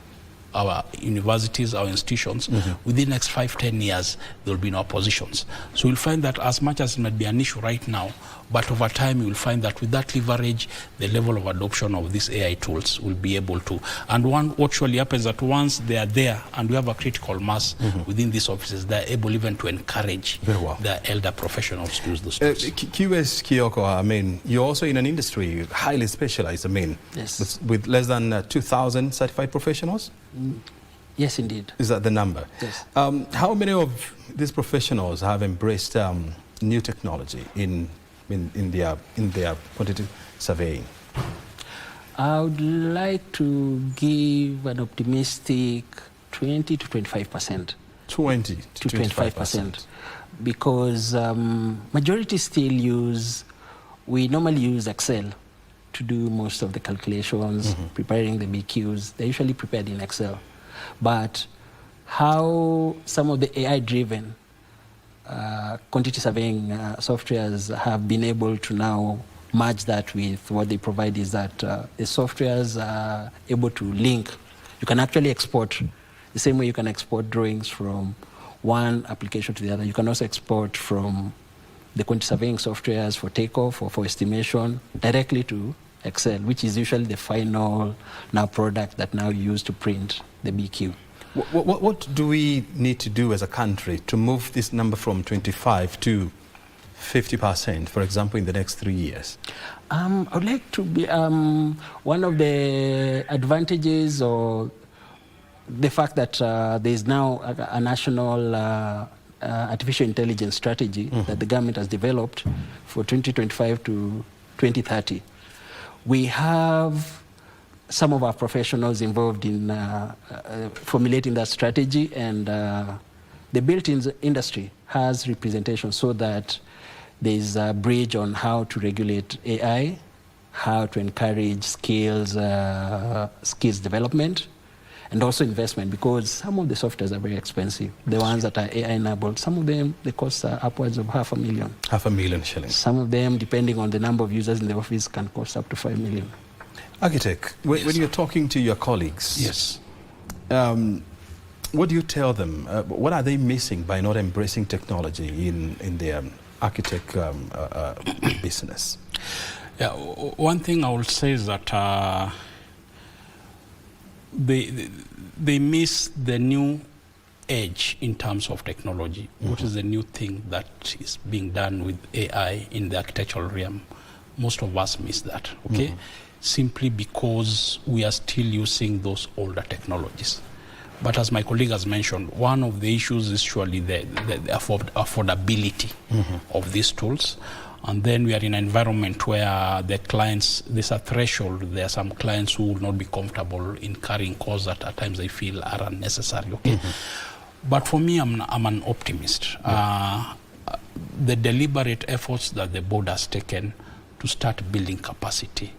our universities, our institutions. Within the next 5-10 years, they'll be in our positions. So you'll find that as much as it might be an issue right now, but over time you'll find that with that leverage, the level of adoption of these AI tools will be able to. And what surely happens that once they are there and we have a critical mass within these offices, they're able even to encourage the elder professionals to use those tools. QS Kioko, I mean, you're also in an industry highly specialized, I mean, yes, with less than 2,000 certified professionals? Yes, indeed. Is that the number? Yes. How many of these professionals have embraced new technology in their quantitative surveying? I would like to give an optimistic 20 to 25%. 20 to 25%. Because majority still we normally use Excel to do most of the calculations, preparing the BQs. They're usually prepared in Excel. But how some of the AI-driven quantity surveying softwares have been able to now merge that with what they provide is that the softwares are able to link. You can actually export the same way you can export drawings from one application to the other. You can also export from the quantity surveying softwares for takeoff or for estimation directly to Excel, which is usually the final now product that now used to print the BQ. What do we need to do as a country to move this number from 25 to 50%, for example, in the next 3 years? I would like to be one of the advantages or the fact that there is now a national artificial intelligence strategy that the government has developed for 2025 to 2030. We have some of our professionals involved in formulating that strategy, and the built-in industry has representation so that there is a bridge on how to regulate AI, how to encourage skills development, and also investment, because some of the softwares are very expensive. The ones that are AI-enabled, some of them, the costs are upwards of $500,000. $500,000 shillings. Some of them, depending on the number of users in the office, can cost up to $5 million. Architect, when you're talking to your colleagues, yes, what do you tell them? What are they missing by not embracing technology in their architect business? Yeah, one thing I will say is that they miss the new edge in terms of technology. What is the new thing that is being done with AI in the architectural realm? Most of us miss that, okay? Simply because we are still using those older technologies. But as my colleague has mentioned, one of the issues is surely the affordability of these tools. And then we are in an environment where the clients, there's a threshold. There are some clients who will not be comfortable in carrying costs that at times they feel are unnecessary. Okay, but for me, I'm an optimist. The deliberate efforts that the board has taken to start building capacity,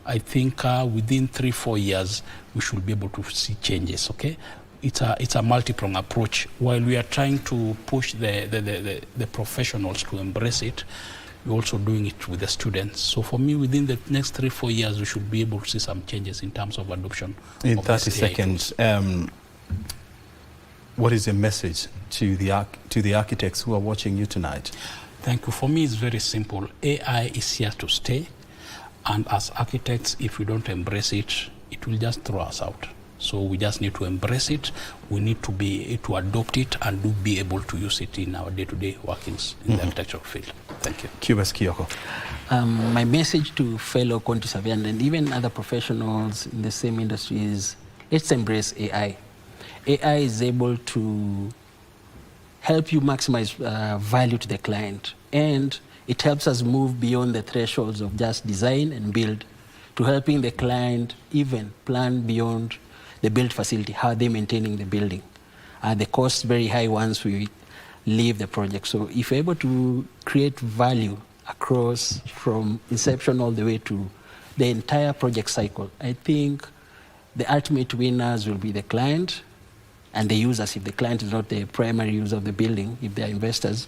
I think within 3-4 years we should be able to see changes. Okay, it's a multi-pronged approach. While we are trying to push the professionals to embrace it, we're also doing it with the students. So for me, within the next 3-4 years, we should be able to see some changes in terms of adoption. In of 30 seconds, what is your message to the architects who are watching you tonight? Thank you. For me, it's very simple. AI is here to stay. And as architects, if we don't embrace it, it will just throw us out. So we just need to embrace it. We need to be to adopt it and to be able to use it in our day-to-day workings in the architectural field. Thank you. QS Kioko. My message to fellow quantity surveyors and even other professionals in the same industry is, let's embrace AI. AI is able to help you maximize value to the client, and it helps us move beyond the thresholds of just design and build to helping the client even plan beyond the built facility. How are they maintaining the building? Are the costs very high once we leave the project? So if you're able to create value across from inception all the way to the entire project cycle, I think the ultimate winners will be the client and the users, if the client is not the primary user of the building, if they're investors.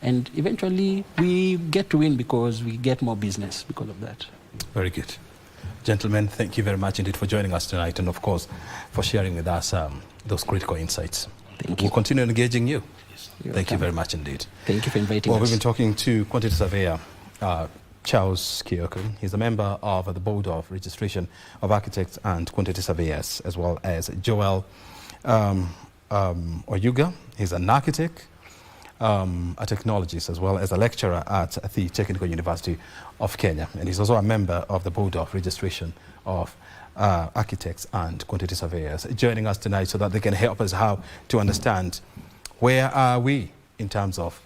And eventually we get to win because we get more business because of that. Very good. Gentlemen, thank you very much indeed for joining us tonight, and of course for sharing with us those critical insights. Thank you. We'll continue engaging you. You're Thank you welcome. very much indeed. Thank you for inviting us. We've been talking to quantity surveyor Charles Kioko. He's a member of the Board of Registration of Architects and Quantity Surveyors, as well as Joel Oyuga. He's an architect, a technologist, as well as a lecturer at the Technical University of Kenya. And he's also a member of the Board of Registration of Architects and Quantity Surveyors, joining us tonight so that they can help us how to understand where are we in terms of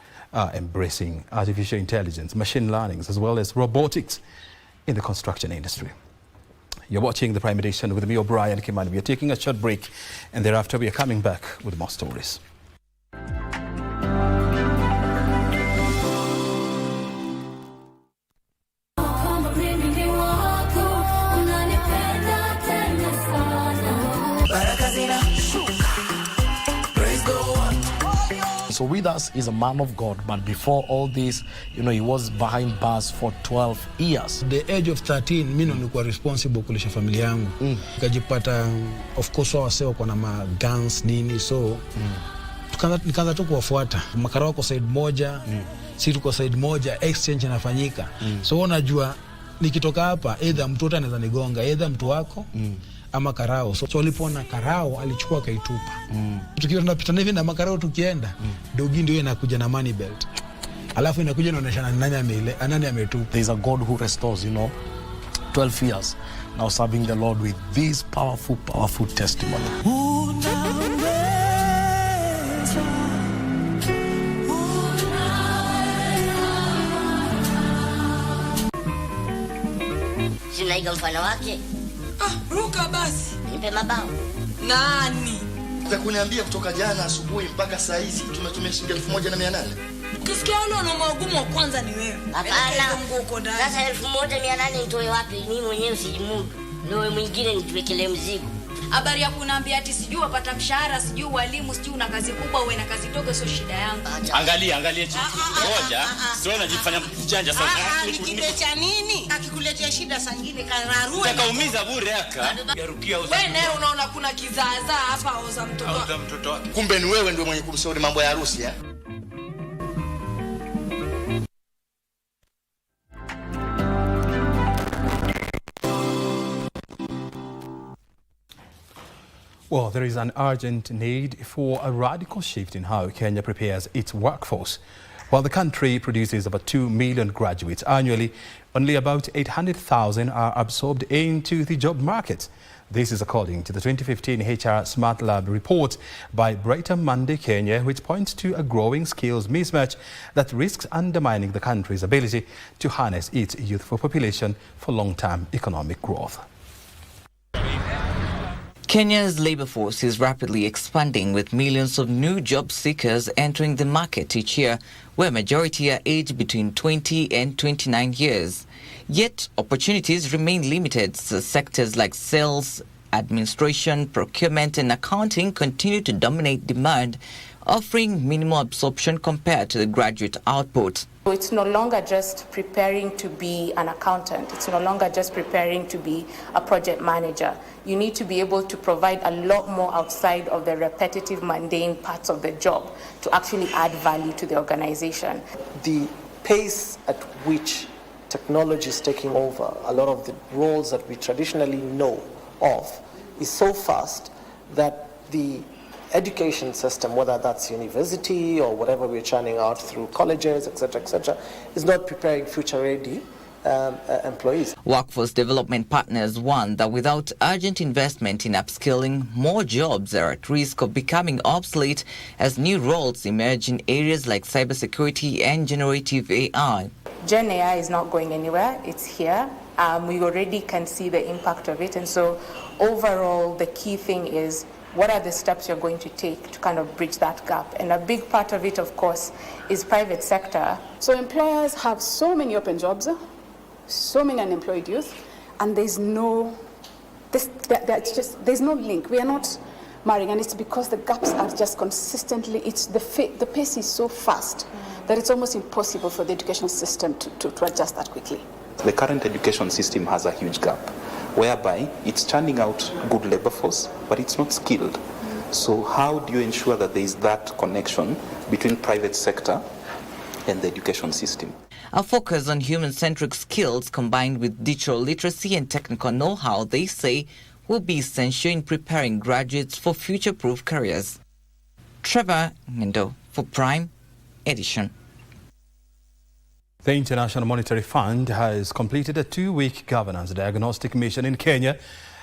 embracing artificial intelligence, machine learning, as well as robotics in the construction industry. You're watching The Prime Edition with me, O'Brien Kimani. We are taking a short break, and thereafter we are coming back with more stories. So with us, he's a man of God, but before all this, you know, he was behind bars for 12 years. The age of 13, mimi nilikuwa responsible kulisha familia yangu. Nikajipata, of course, waseo kwa na ma guns nini, so nikaanza tu kuwafuata. Makarao kwa side moja, sisi tuko side moja, exchange inafanyika. So unajua nikitoka hapa, either mtoto anaweza nigonga, either mtu wako ama karao. So walipoona karao alichukua kaitupa. Tukiwa tunapita hivi na makarao tukienda, dogi ndio inakuja na money belt. Alafu inakuja inaonyesha nani ametupa. There's a God who restores, you know. 12 years now serving the Lord with this powerful testimony. Sinaiga mfano wake. Ruka basi. Nipe mabao. Nani? Za kuniambia kutoka jana asubuhi mpaka saa hizi tumetumia shilingi 1800. Ukisikia wale wana magumu wa kwanza ni wewe. Hapana. Sasa 1800 nitoe wapi? Mimi mwenyewe sijimudu. Ndio mwingine nituwekelee mzigo. Habari ya kuniambia ati sijui wapata mshahara, sijui walimu, sijui una kazi kubwa, uwe na kazi ndogo, sio shida yangu. Angalia chini. Ngoja. Sio unajifanya mjanja sana. Nikitecha nini? Akikuletea shida saa nyingine kararua. Takaumiza bure aka. Yarukia uza. Wewe naye unaona kuna kizaazaa hapa auza mtoto. Auza mtoto wake. Kumbe ni wewe ndio mwenye kumshauri mambo ya harusi ya? Well, there is an urgent need for a radical shift in how Kenya prepares its workforce. While the country produces about 2 million graduates annually, only about 800,000 are absorbed into the job market. This is according to the 2015 HR Smart Lab report by Brighter Monday Kenya, which points to a growing skills mismatch that risks undermining the country's ability to harness its youthful population for long-term economic growth. Kenya's labour force is rapidly expanding, with millions of new job seekers entering the market each year, where majority are aged between 20 and 29 years. Yet opportunities remain limited. So sectors like sales, administration, procurement and accounting continue to dominate demand, offering minimal absorption compared to the graduate output. It's no longer just preparing to be an accountant. It's no longer just preparing to be a project manager. You need to be able to provide a lot more outside of the repetitive, mundane parts of the job to actually add value to the organization. The pace at which technology is taking over a lot of the roles that we traditionally know of is so fast that the education system, whether that's university or whatever we're churning out through colleges, etc., is not preparing future-ready employees. Workforce development partners warn that without urgent investment in upskilling, more jobs are at risk of becoming obsolete as new roles emerge in areas like cybersecurity and generative AI. Gen AI is not going anywhere. It's here. We already can see the impact of it. And so overall, the key thing is, what are the steps you're going to take to kind of bridge that gap? And a big part of it, of course, is private sector. So employers have so many open jobs, so many unemployed youth, and there's no link. We are not marrying, and it's because the gaps are just consistently, the pace is so fast that it's almost impossible for the education system to adjust that quickly. The current education system has a huge gap, whereby it's churning out good labor force, but it's not skilled. So how do you ensure that there is that connection between private sector and the education system? A focus on human-centric skills combined with digital literacy and technical know-how, they say, will be essential in preparing graduates for future-proof careers. Trevor Ngendo for Prime Edition. The International Monetary Fund has completed a 2-week governance diagnostic mission in Kenya,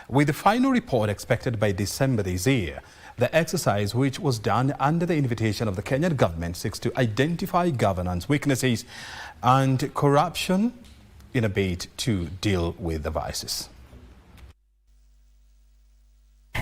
with the final report expected by December this year. The exercise, which was done under the invitation of the Kenyan government, seeks to identify governance weaknesses and corruption in a bid to deal with the vices.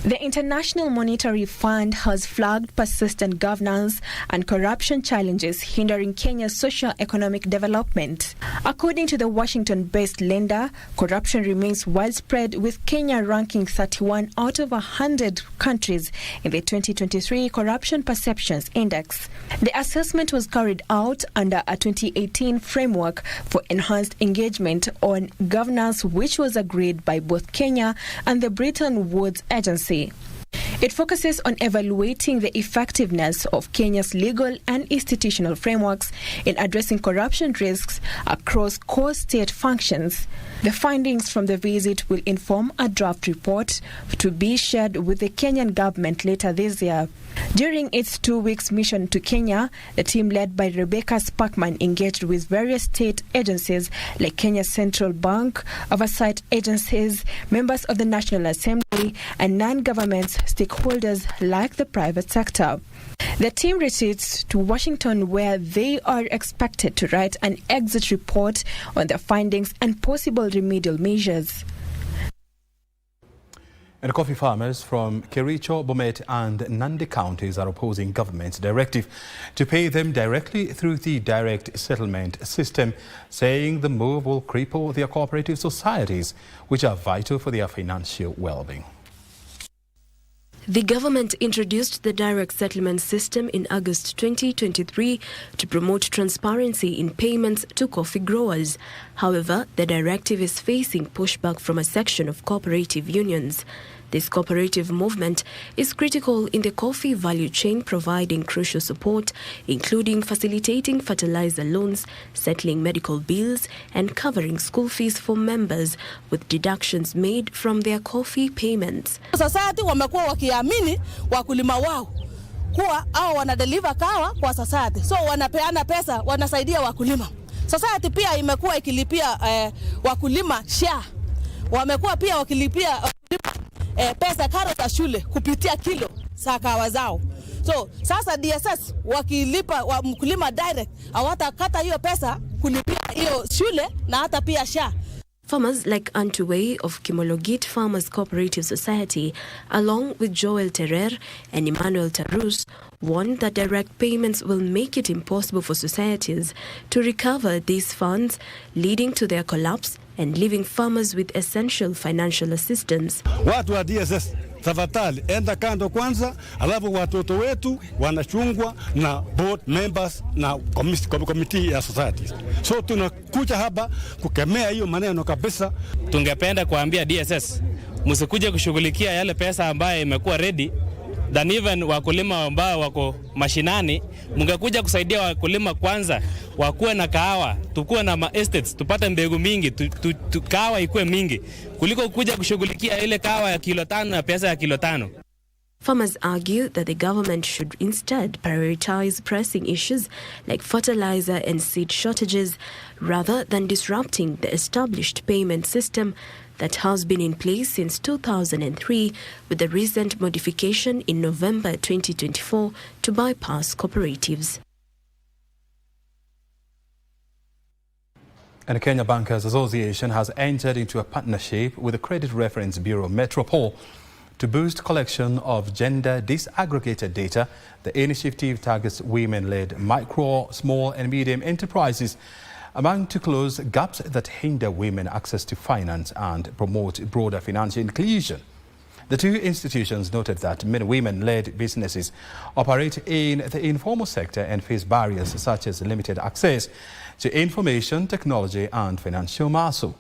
The International Monetary Fund has flagged persistent governance and corruption challenges hindering Kenya's socio-economic development. According to the Washington-based lender, corruption remains widespread, with Kenya ranking 31 out of 100 countries in the 2023 Corruption Perceptions Index. The assessment was carried out under a 2018 framework for enhanced engagement on governance, which was agreed by both Kenya and the Bretton Woods Agency. It focuses on evaluating the effectiveness of Kenya's legal and institutional frameworks in addressing corruption risks across core state functions. The findings from the visit will inform a draft report to be shared with the Kenyan government later this year. During its 2 weeks mission to Kenya, the team led by Rebecca Sparkman engaged with various state agencies like Kenya Central Bank, oversight agencies, members of the National Assembly, and non-government stakeholders like the private sector. The team retreats to Washington, where they are expected to write an exit report on the findings and possible remedial measures. And coffee farmers from Kericho, Bomet and Nandi counties are opposing government's directive to pay them directly through the direct settlement system, saying the move will cripple their cooperative societies, which are vital for their financial well-being. The government introduced the direct settlement system in August 2023 to promote transparency in payments to coffee growers. However, the directive is facing pushback from a section of cooperative unions. This cooperative movement is critical in the coffee value chain, providing crucial support, including facilitating fertilizer loans, settling medical bills, and covering school fees for members, with deductions made from their coffee payments. Society wamekuwa wakiamini wakulima wao kuwa hao wanadeliver kawa kwa society, so wanapeana pesa, wanasaidia wakulima. Society pia imekuwa ikilipia wakulima share, wamekuwa pia wakilipia pesa karo za shule kupitia kilo za kawa zao. So sasa DSS wakilipa mkulima direct, hawatakata hiyo pesa kulipia hiyo shule na hata pia share. Farmers like Antuwei of Kimologit Farmers Cooperative Society, along with Joel Terer and Emmanuel Tarus, warned that direct payments will make it impossible for societies to recover these funds, leading to their collapse and leaving farmers with essential financial assistance. Watu wa DSS, tafadhali enda kando kwanza, alafu watoto wetu wanachungwa na board members na committee ya society. So tunakuja hapa kukemea hiyo maneno kabisa. Tungependa kuambia DSS, msikuje kushughulikia yale pesa ambayo imekuwa ready than even wakulima ambao wako mashinani. Mungekuja kusaidia wakulima kwanza, wakuwe na kahawa, tukuwe na estates, tupate mbegu mingi, kahawa ikuwe mingi, kuliko kuja kushughulikia ile kahawa ya kilo 5 na pesa ya kilo 5. Farmers argue that the government should instead prioritize pressing issues like fertilizer and seed shortages, rather than disrupting the established payment system that has been in place since 2003, with the recent modification in November 2024 to bypass cooperatives. And the Kenya Bankers Association has entered into a partnership with the Credit Reference Bureau Metropole to boost collection of gender disaggregated data. The initiative targets women-led micro, small and medium enterprises, among to close gaps that hinder women access to finance and promote broader financial inclusion. The two institutions noted that many women-led businesses operate in the informal sector and face barriers such as limited access to information, technology and financial muscle.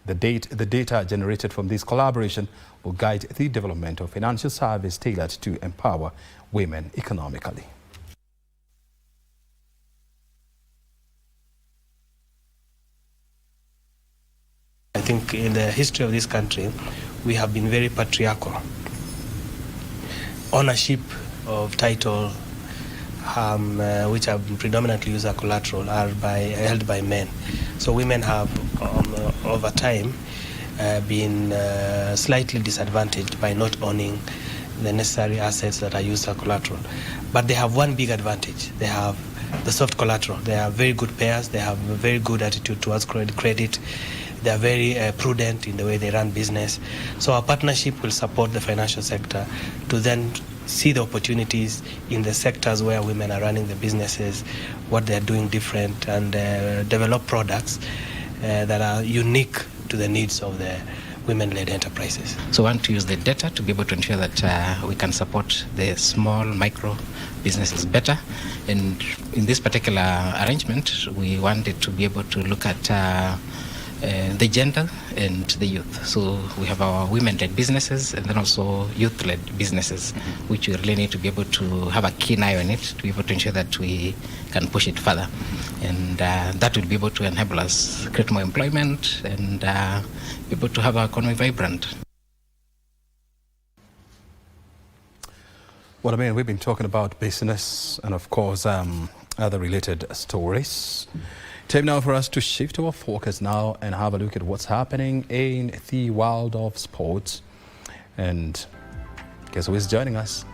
The data generated from this collaboration will guide the development of financial service tailored to empower women economically. I think in the history of this country, we have been very patriarchal. Ownership of title, which have been predominantly used as collateral, are held by men. So women have, over time, been slightly disadvantaged by not owning the necessary assets that are used as collateral. But they have one big advantage. They have the soft collateral. They are very good payers. They have a very good attitude towards credit. They are very prudent in the way they run business. So our partnership will support the financial sector to then see the opportunities in the sectors where women are running the businesses, what they're doing different, and develop products that are unique to the needs of the women-led enterprises. So we want to use the data to be able to ensure that we can support the small micro businesses better. And in this particular arrangement, we wanted to be able to look at the gender and the youth. So we have our women-led businesses and then also youth-led businesses, which we really need to be able to have a keen eye on it to be able to ensure that we can push it further. And that will be able to enable us create more employment and be able to have our economy vibrant. Well, I mean, we've been talking about business and, of course, other related stories. Time now for us to shift our focus now and have a look at what's happening in the world of sports. And guess who is joining us?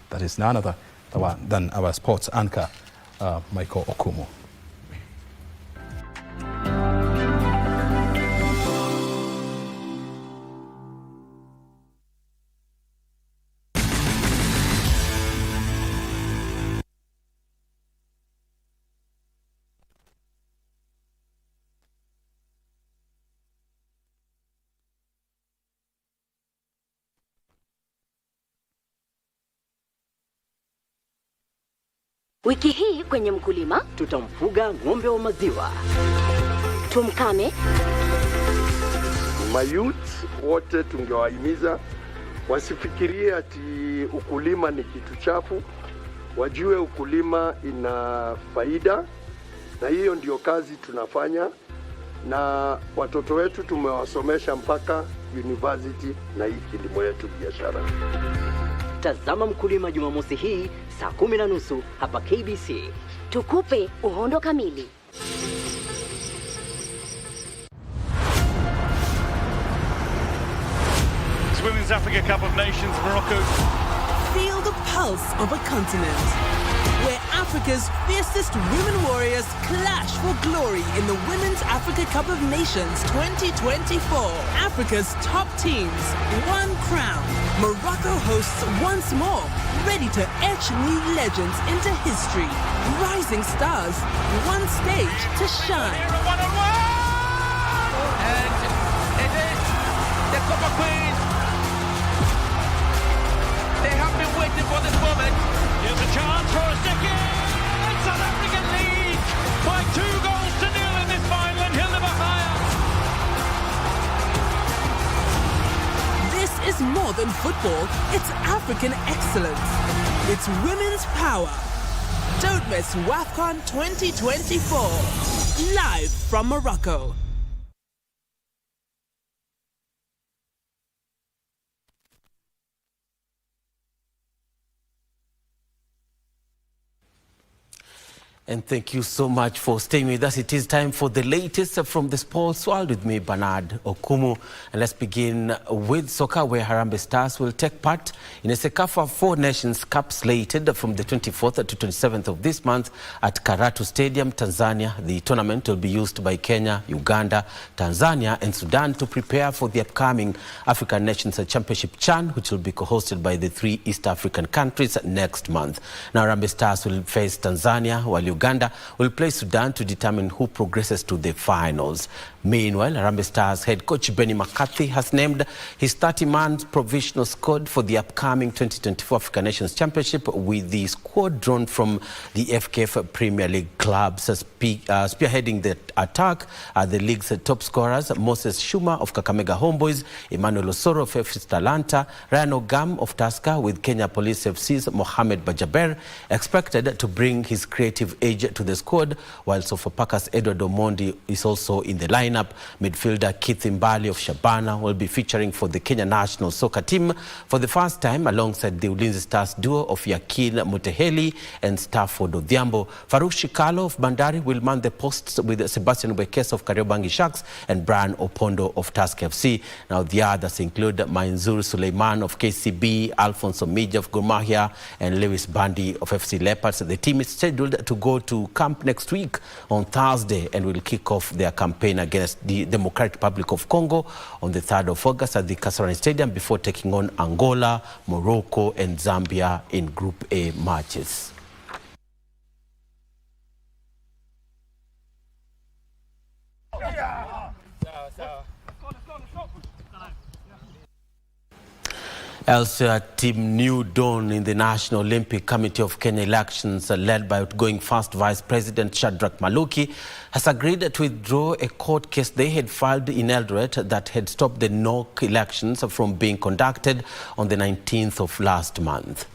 That is none other than our sports anchor, Michael Okumu. Wiki hii kwenye mkulima tutamfuga ng'ombe wa maziwa. Tumkame. Mayouth wote tungewahimiza wasifikirie ati ukulima ni kitu chafu, wajue ukulima ina faida, na hiyo ndio kazi tunafanya, na watoto wetu tumewasomesha mpaka university na hii kilimo yetu biashara. Tazama Mkulima Jumamosi hii saa 10:30 hapa KBC. Tukupe uhondo kamili. Women's Africa Cup of Nations, Morocco. Feel the pulse of a continent, where Africa's fiercest women warriors clash for glory in the Women's Africa Cup of Nations 2024. Africa's top teams, one crown. Morocco hosts once more, ready to etch new legends into history. Rising stars, one stage to shine. And it is the Cup of Queens. They have been waiting for this moment. Here's a chance for a second. South Africa lead by 2-0 in this final, and he'll never higher. This is more than football, it's African excellence. It's women's power. Don't miss WAFCON 2024, live from Morocco. And thank you so much for staying with us. It is time for the latest from the sports world with me, Bernard Okumu. And let's begin with soccer, where Harambee Stars will take part in a CECAFA Four Nations Cup slated from the 24th to 27th of this month at Karatu Stadium, Tanzania. The tournament will be used by Kenya, Uganda, Tanzania, and Sudan to prepare for the upcoming African Nations Championship CHAN, which will be co-hosted by the three East African countries next month. Now, Harambee Stars will face Tanzania, while Uganda will play Sudan to determine who progresses to the finals. Meanwhile, Harambee Stars head coach Benny McCarthy has named his 30-man provisional squad for the upcoming 2024 African Nations Championship, with the squad drawn from the FKF Premier League clubs. Spearheading the attack are the league's top scorers: Moses Shuma of Kakamega Homeboys, Emmanuel Osoro of FC Talanta, Ryan Ogam of Tusker, with Kenya Police FC's Mohamed Bajaber expected to bring his creative edge to the squad, while Sofapakas Edward Omondi is also in the lineup. Midfielder Keith Mbali of Shabana will be featuring for the Kenya national soccer team for the first time, alongside the Ulinzi Stars duo of Yakin Muteheli and Stafford Odhiambo. Farouk Shikalo of Bandari will man the posts with Sebastian Wekesa of Kariobangi Sharks and Brian Opondo of Tusker FC. Now, the others include Mainzur Suleiman of KCB, Alfonso Mija of Gor Mahia, and Lewis Bandi of FC Leopards. The team is scheduled to go to camp next week on Thursday and will kick off their campaign against against the Democratic Republic of Congo on the 3rd of August at the Kasarani Stadium before taking on Angola, Morocco and Zambia in Group A matches. Elsewhere, Team New Dawn in the National Olympic Committee of Kenya elections, led by outgoing First Vice President Shadrack Maluki, has agreed to withdraw a court case they had filed in Eldoret that had stopped the NOC elections from being conducted on the 19th of last month.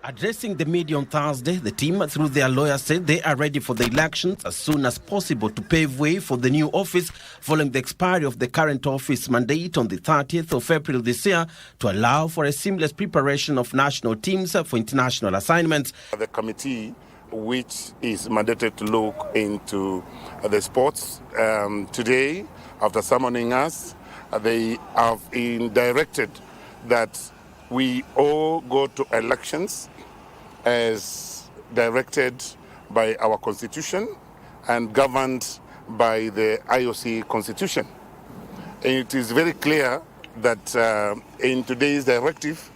Addressing the media on Thursday, the team, through their lawyers, said they are ready for the elections as soon as possible to pave way for the new office following the expiry of the current office mandate on the 30th of April this year to allow for a seamless preparation of national teams for international assignments. The committee, which is mandated to look into the sports, today, after summoning us, they have directed that we all go to elections as directed by our constitution and governed by the IOC constitution. And it is very clear that in today's directive,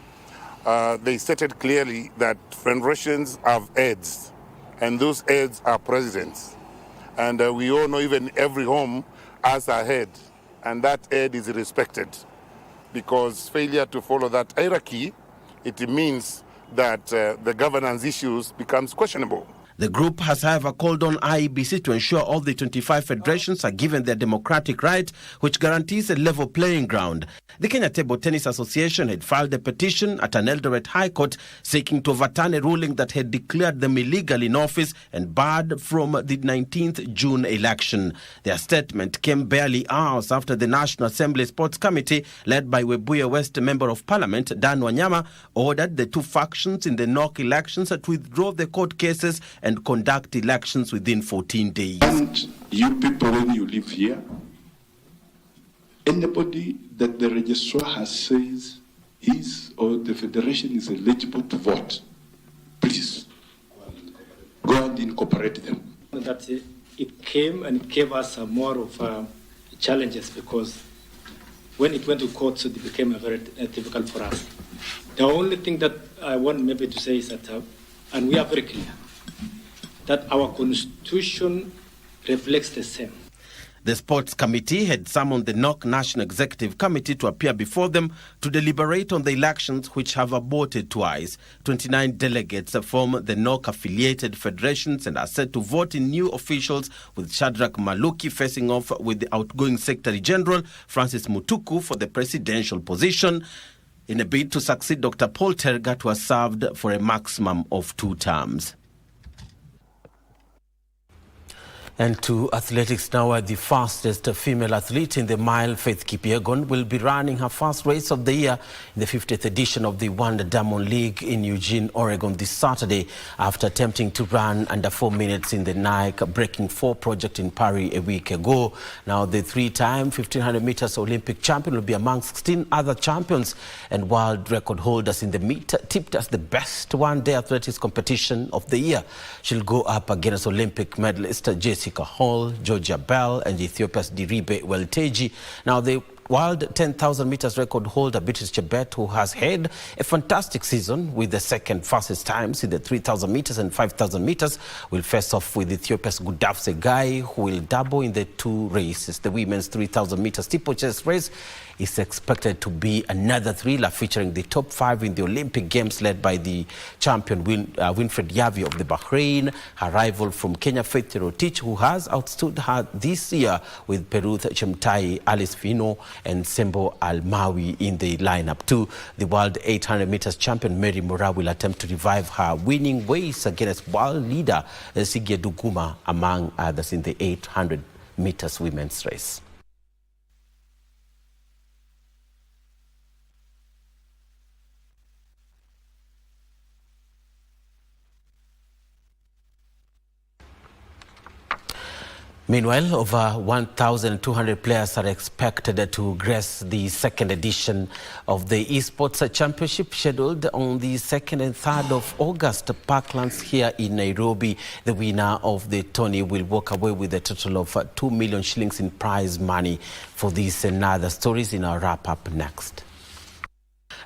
they stated clearly that federations have heads, and those heads are presidents. And we all know even every home has a head, and that head is respected. Because failure to follow that hierarchy, it means that the governance issues becomes questionable. The group has, however, called on IEBC to ensure all the 25 federations are given their democratic right, which guarantees a level playing ground. The Kenya Table Tennis Association had filed a petition at an Eldoret High Court seeking to overturn a ruling that had declared them illegal in office and barred from the 19th June election. Their statement came barely hours after the National Assembly Sports Committee, led by Webuye West Member of Parliament Dan Wanyama, ordered the two factions in the NOC elections to withdraw the court cases and conduct elections within 14 days. And you people, when you live here, anybody that the registrar has says his or the federation is eligible to vote, please go and incorporate them. That it came and it gave us more of challenges, because when it went to court, so it became very difficult for us. The only thing that I want maybe to say is that, and we are very clear, that our constitution reflects the same. The Sports Committee had summoned the NOC National Executive Committee to appear before them to deliberate on the elections, which have aborted twice. 29 delegates form the NOC-affiliated federations and are set to vote in new officials, with Shadrack Maluki facing off with the outgoing Secretary General Francis Mutuku for the presidential position, in a bid to succeed Dr. Paul Tergat, who has served for a maximum of 2 terms. And to athletics now, where the fastest female athlete in the mile, Faith Kipyegon, will be running her first race of the year in the 50th edition of the Wonder Diamond League in Eugene, Oregon this Saturday, after attempting to run under 4 minutes in the Nike Breaking 4 project in Paris a week ago. Now, the 3-time 1500 meters Olympic champion will be among 16 other champions and world record holders in the meet, tipped as the best one-day athletics competition of the year. She'll go up against Olympic medalist Jessica Hall, Georgia Bell and Ethiopia's Diribe Welteji. Now, the world 10,000 meters record holder Beatrice Chebet, who has had a fantastic season with the second fastest times in the 3,000 meters and 5,000 meters, will face off with Ethiopia's Gudaf Segai, who will double in the 2 races. The women's 3,000 meters steeplechase race is expected to be another thriller, featuring the top 5 in the Olympic Games, led by the champion Winfred Yavi of the Bahrain, her rival from Kenya, Faith Cherotich, who has outstood her this year, with Peruth Chemtai, Alice Fino and Sembo Almawi in the lineup too. The world 800 meters champion Mary Mora will attempt to revive her winning ways against world leader Sigia Duguma, among others, in the 800 meters women's race. Meanwhile, over 1,200 players are expected to grace the second edition of the Esports Championship scheduled on the 2nd and 3rd of August. Parklands here in Nairobi. The winner of the tourney will walk away with a total of 2 million shillings in prize money. For this and other stories in our wrap-up next.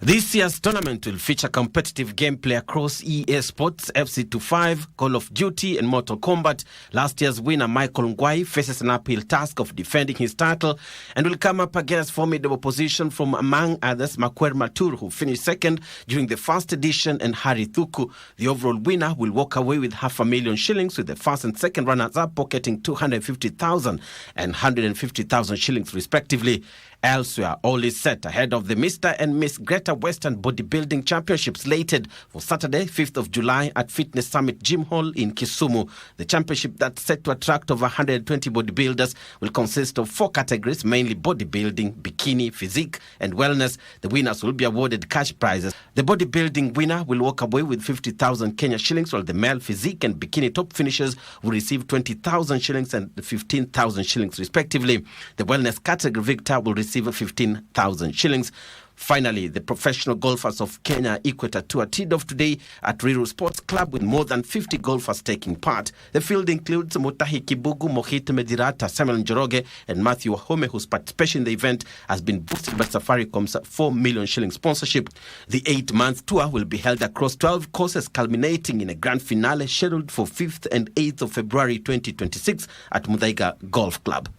This year's tournament will feature competitive gameplay across EA Sports, FC25, Call of Duty and Mortal Kombat. Last year's winner Michael Ngwai faces an uphill task of defending his title and will come up against formidable opposition from, among others, Makwer Matur, who finished second during the first edition, and Harry Thuku. The overall winner will walk away with 500,000 shillings, with the first and second runners-up pocketing 250,000 and 150,000 shillings respectively. Elsewhere, all is set ahead of the Mr. and Miss Greater Western Bodybuilding Championships slated for Saturday, 5th of July at Fitness Summit Gym Hall in Kisumu. The championship, that's set to attract over 120 bodybuilders, will consist of 4 categories, mainly bodybuilding, bikini, physique and wellness. The winners will be awarded cash prizes. The bodybuilding winner will walk away with 50,000 Kenya shillings, while the male physique and bikini top finishers will receive 20,000 shillings and 15,000 shillings respectively. The wellness category victor will receive 15,000 shillings. Finally, the professional golfers of Kenya Equator Tour teed off today at Ruiru Sports Club with more than 50 golfers taking part. The field includes Mutahi Kibugu, Mohit Medirata, Samuel Njoroge and Matthew Wahome, whose participation in the event has been boosted by Safaricom's 4 million shilling sponsorship. The 8-month tour will be held across 12 courses, culminating in a grand finale scheduled for 5th and 8th of February 2026 at Muthaiga Golf Club.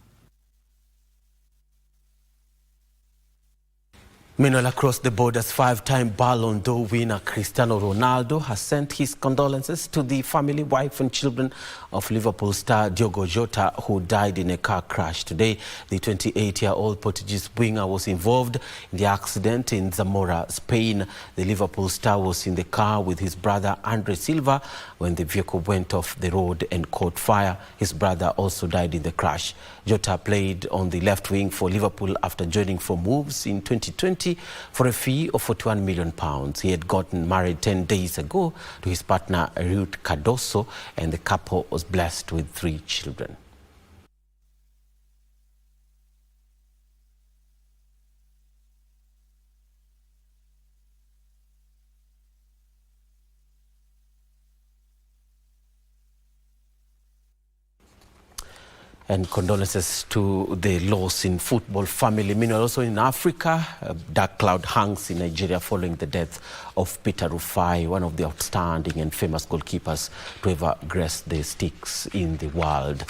Meanwhile, across the borders, 5-time Ballon d'Or winner Cristiano Ronaldo has sent his condolences to the family, wife and children of Liverpool star Diogo Jota, who died in a car crash today. The 28-year-old Portuguese winger was involved in the accident in Zamora, Spain. The Liverpool star was in the car with his brother Andre Silva when the vehicle went off the road and caught fire. His brother also died in the crash. Jota played on the left wing for Liverpool after joining from Wolves in 2020 for a fee of £41 million. He had gotten married 10 days ago to his partner Ruth Cardoso, and the couple was blessed with 3 children. And condolences to the loss in football family. Meanwhile, also in Africa, a dark cloud hangs in Nigeria following the death of Peter Rufai, one of the outstanding and famous goalkeepers to ever grace the sticks in the world.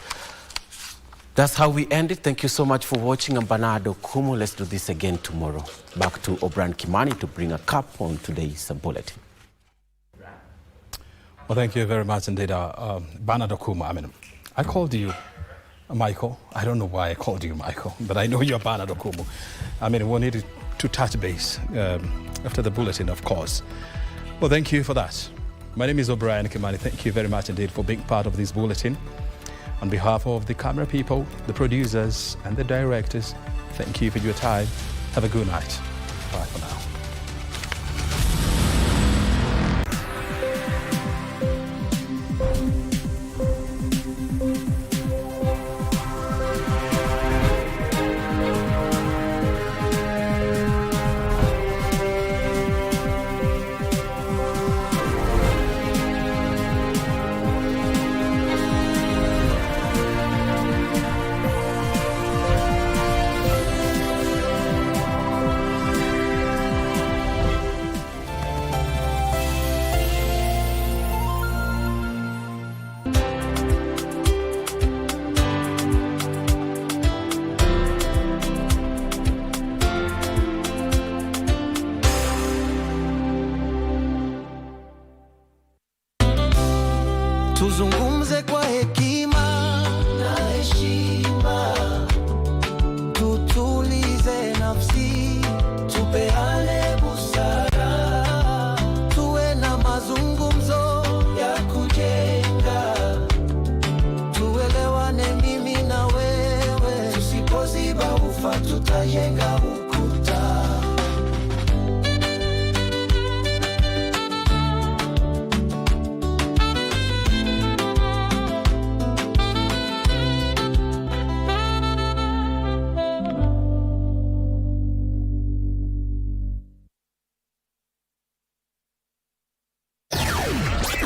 That's how we end it. Thank you so much for watching. I'm Bernard Okumu. Let's do this again tomorrow. Back to Obran Kimani to bring a cap on today's bulletin. Well, thank you very much indeed, Bernard Okumu. I called you Michael. I don't know why I called you Michael, but I know you're Bernard Okumu. We needed to touch base after the bulletin, of course. Well, thank you for that. My name is O'Brien Kimani. Thank you very much indeed for being part of this bulletin. On behalf of the camera people, the producers, and the directors, thank you for your time. Have a good night. Bye for now. Tuzungumze kwa hekima na heshima, tutulize nafsi, tupeane busara, tuwe na mazungumzo ya kujenga, tuelewane mimi na wewe, tusipoziba ufa tutajenga ukuta.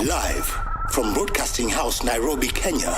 Live from Broadcasting House, Nairobi, Kenya.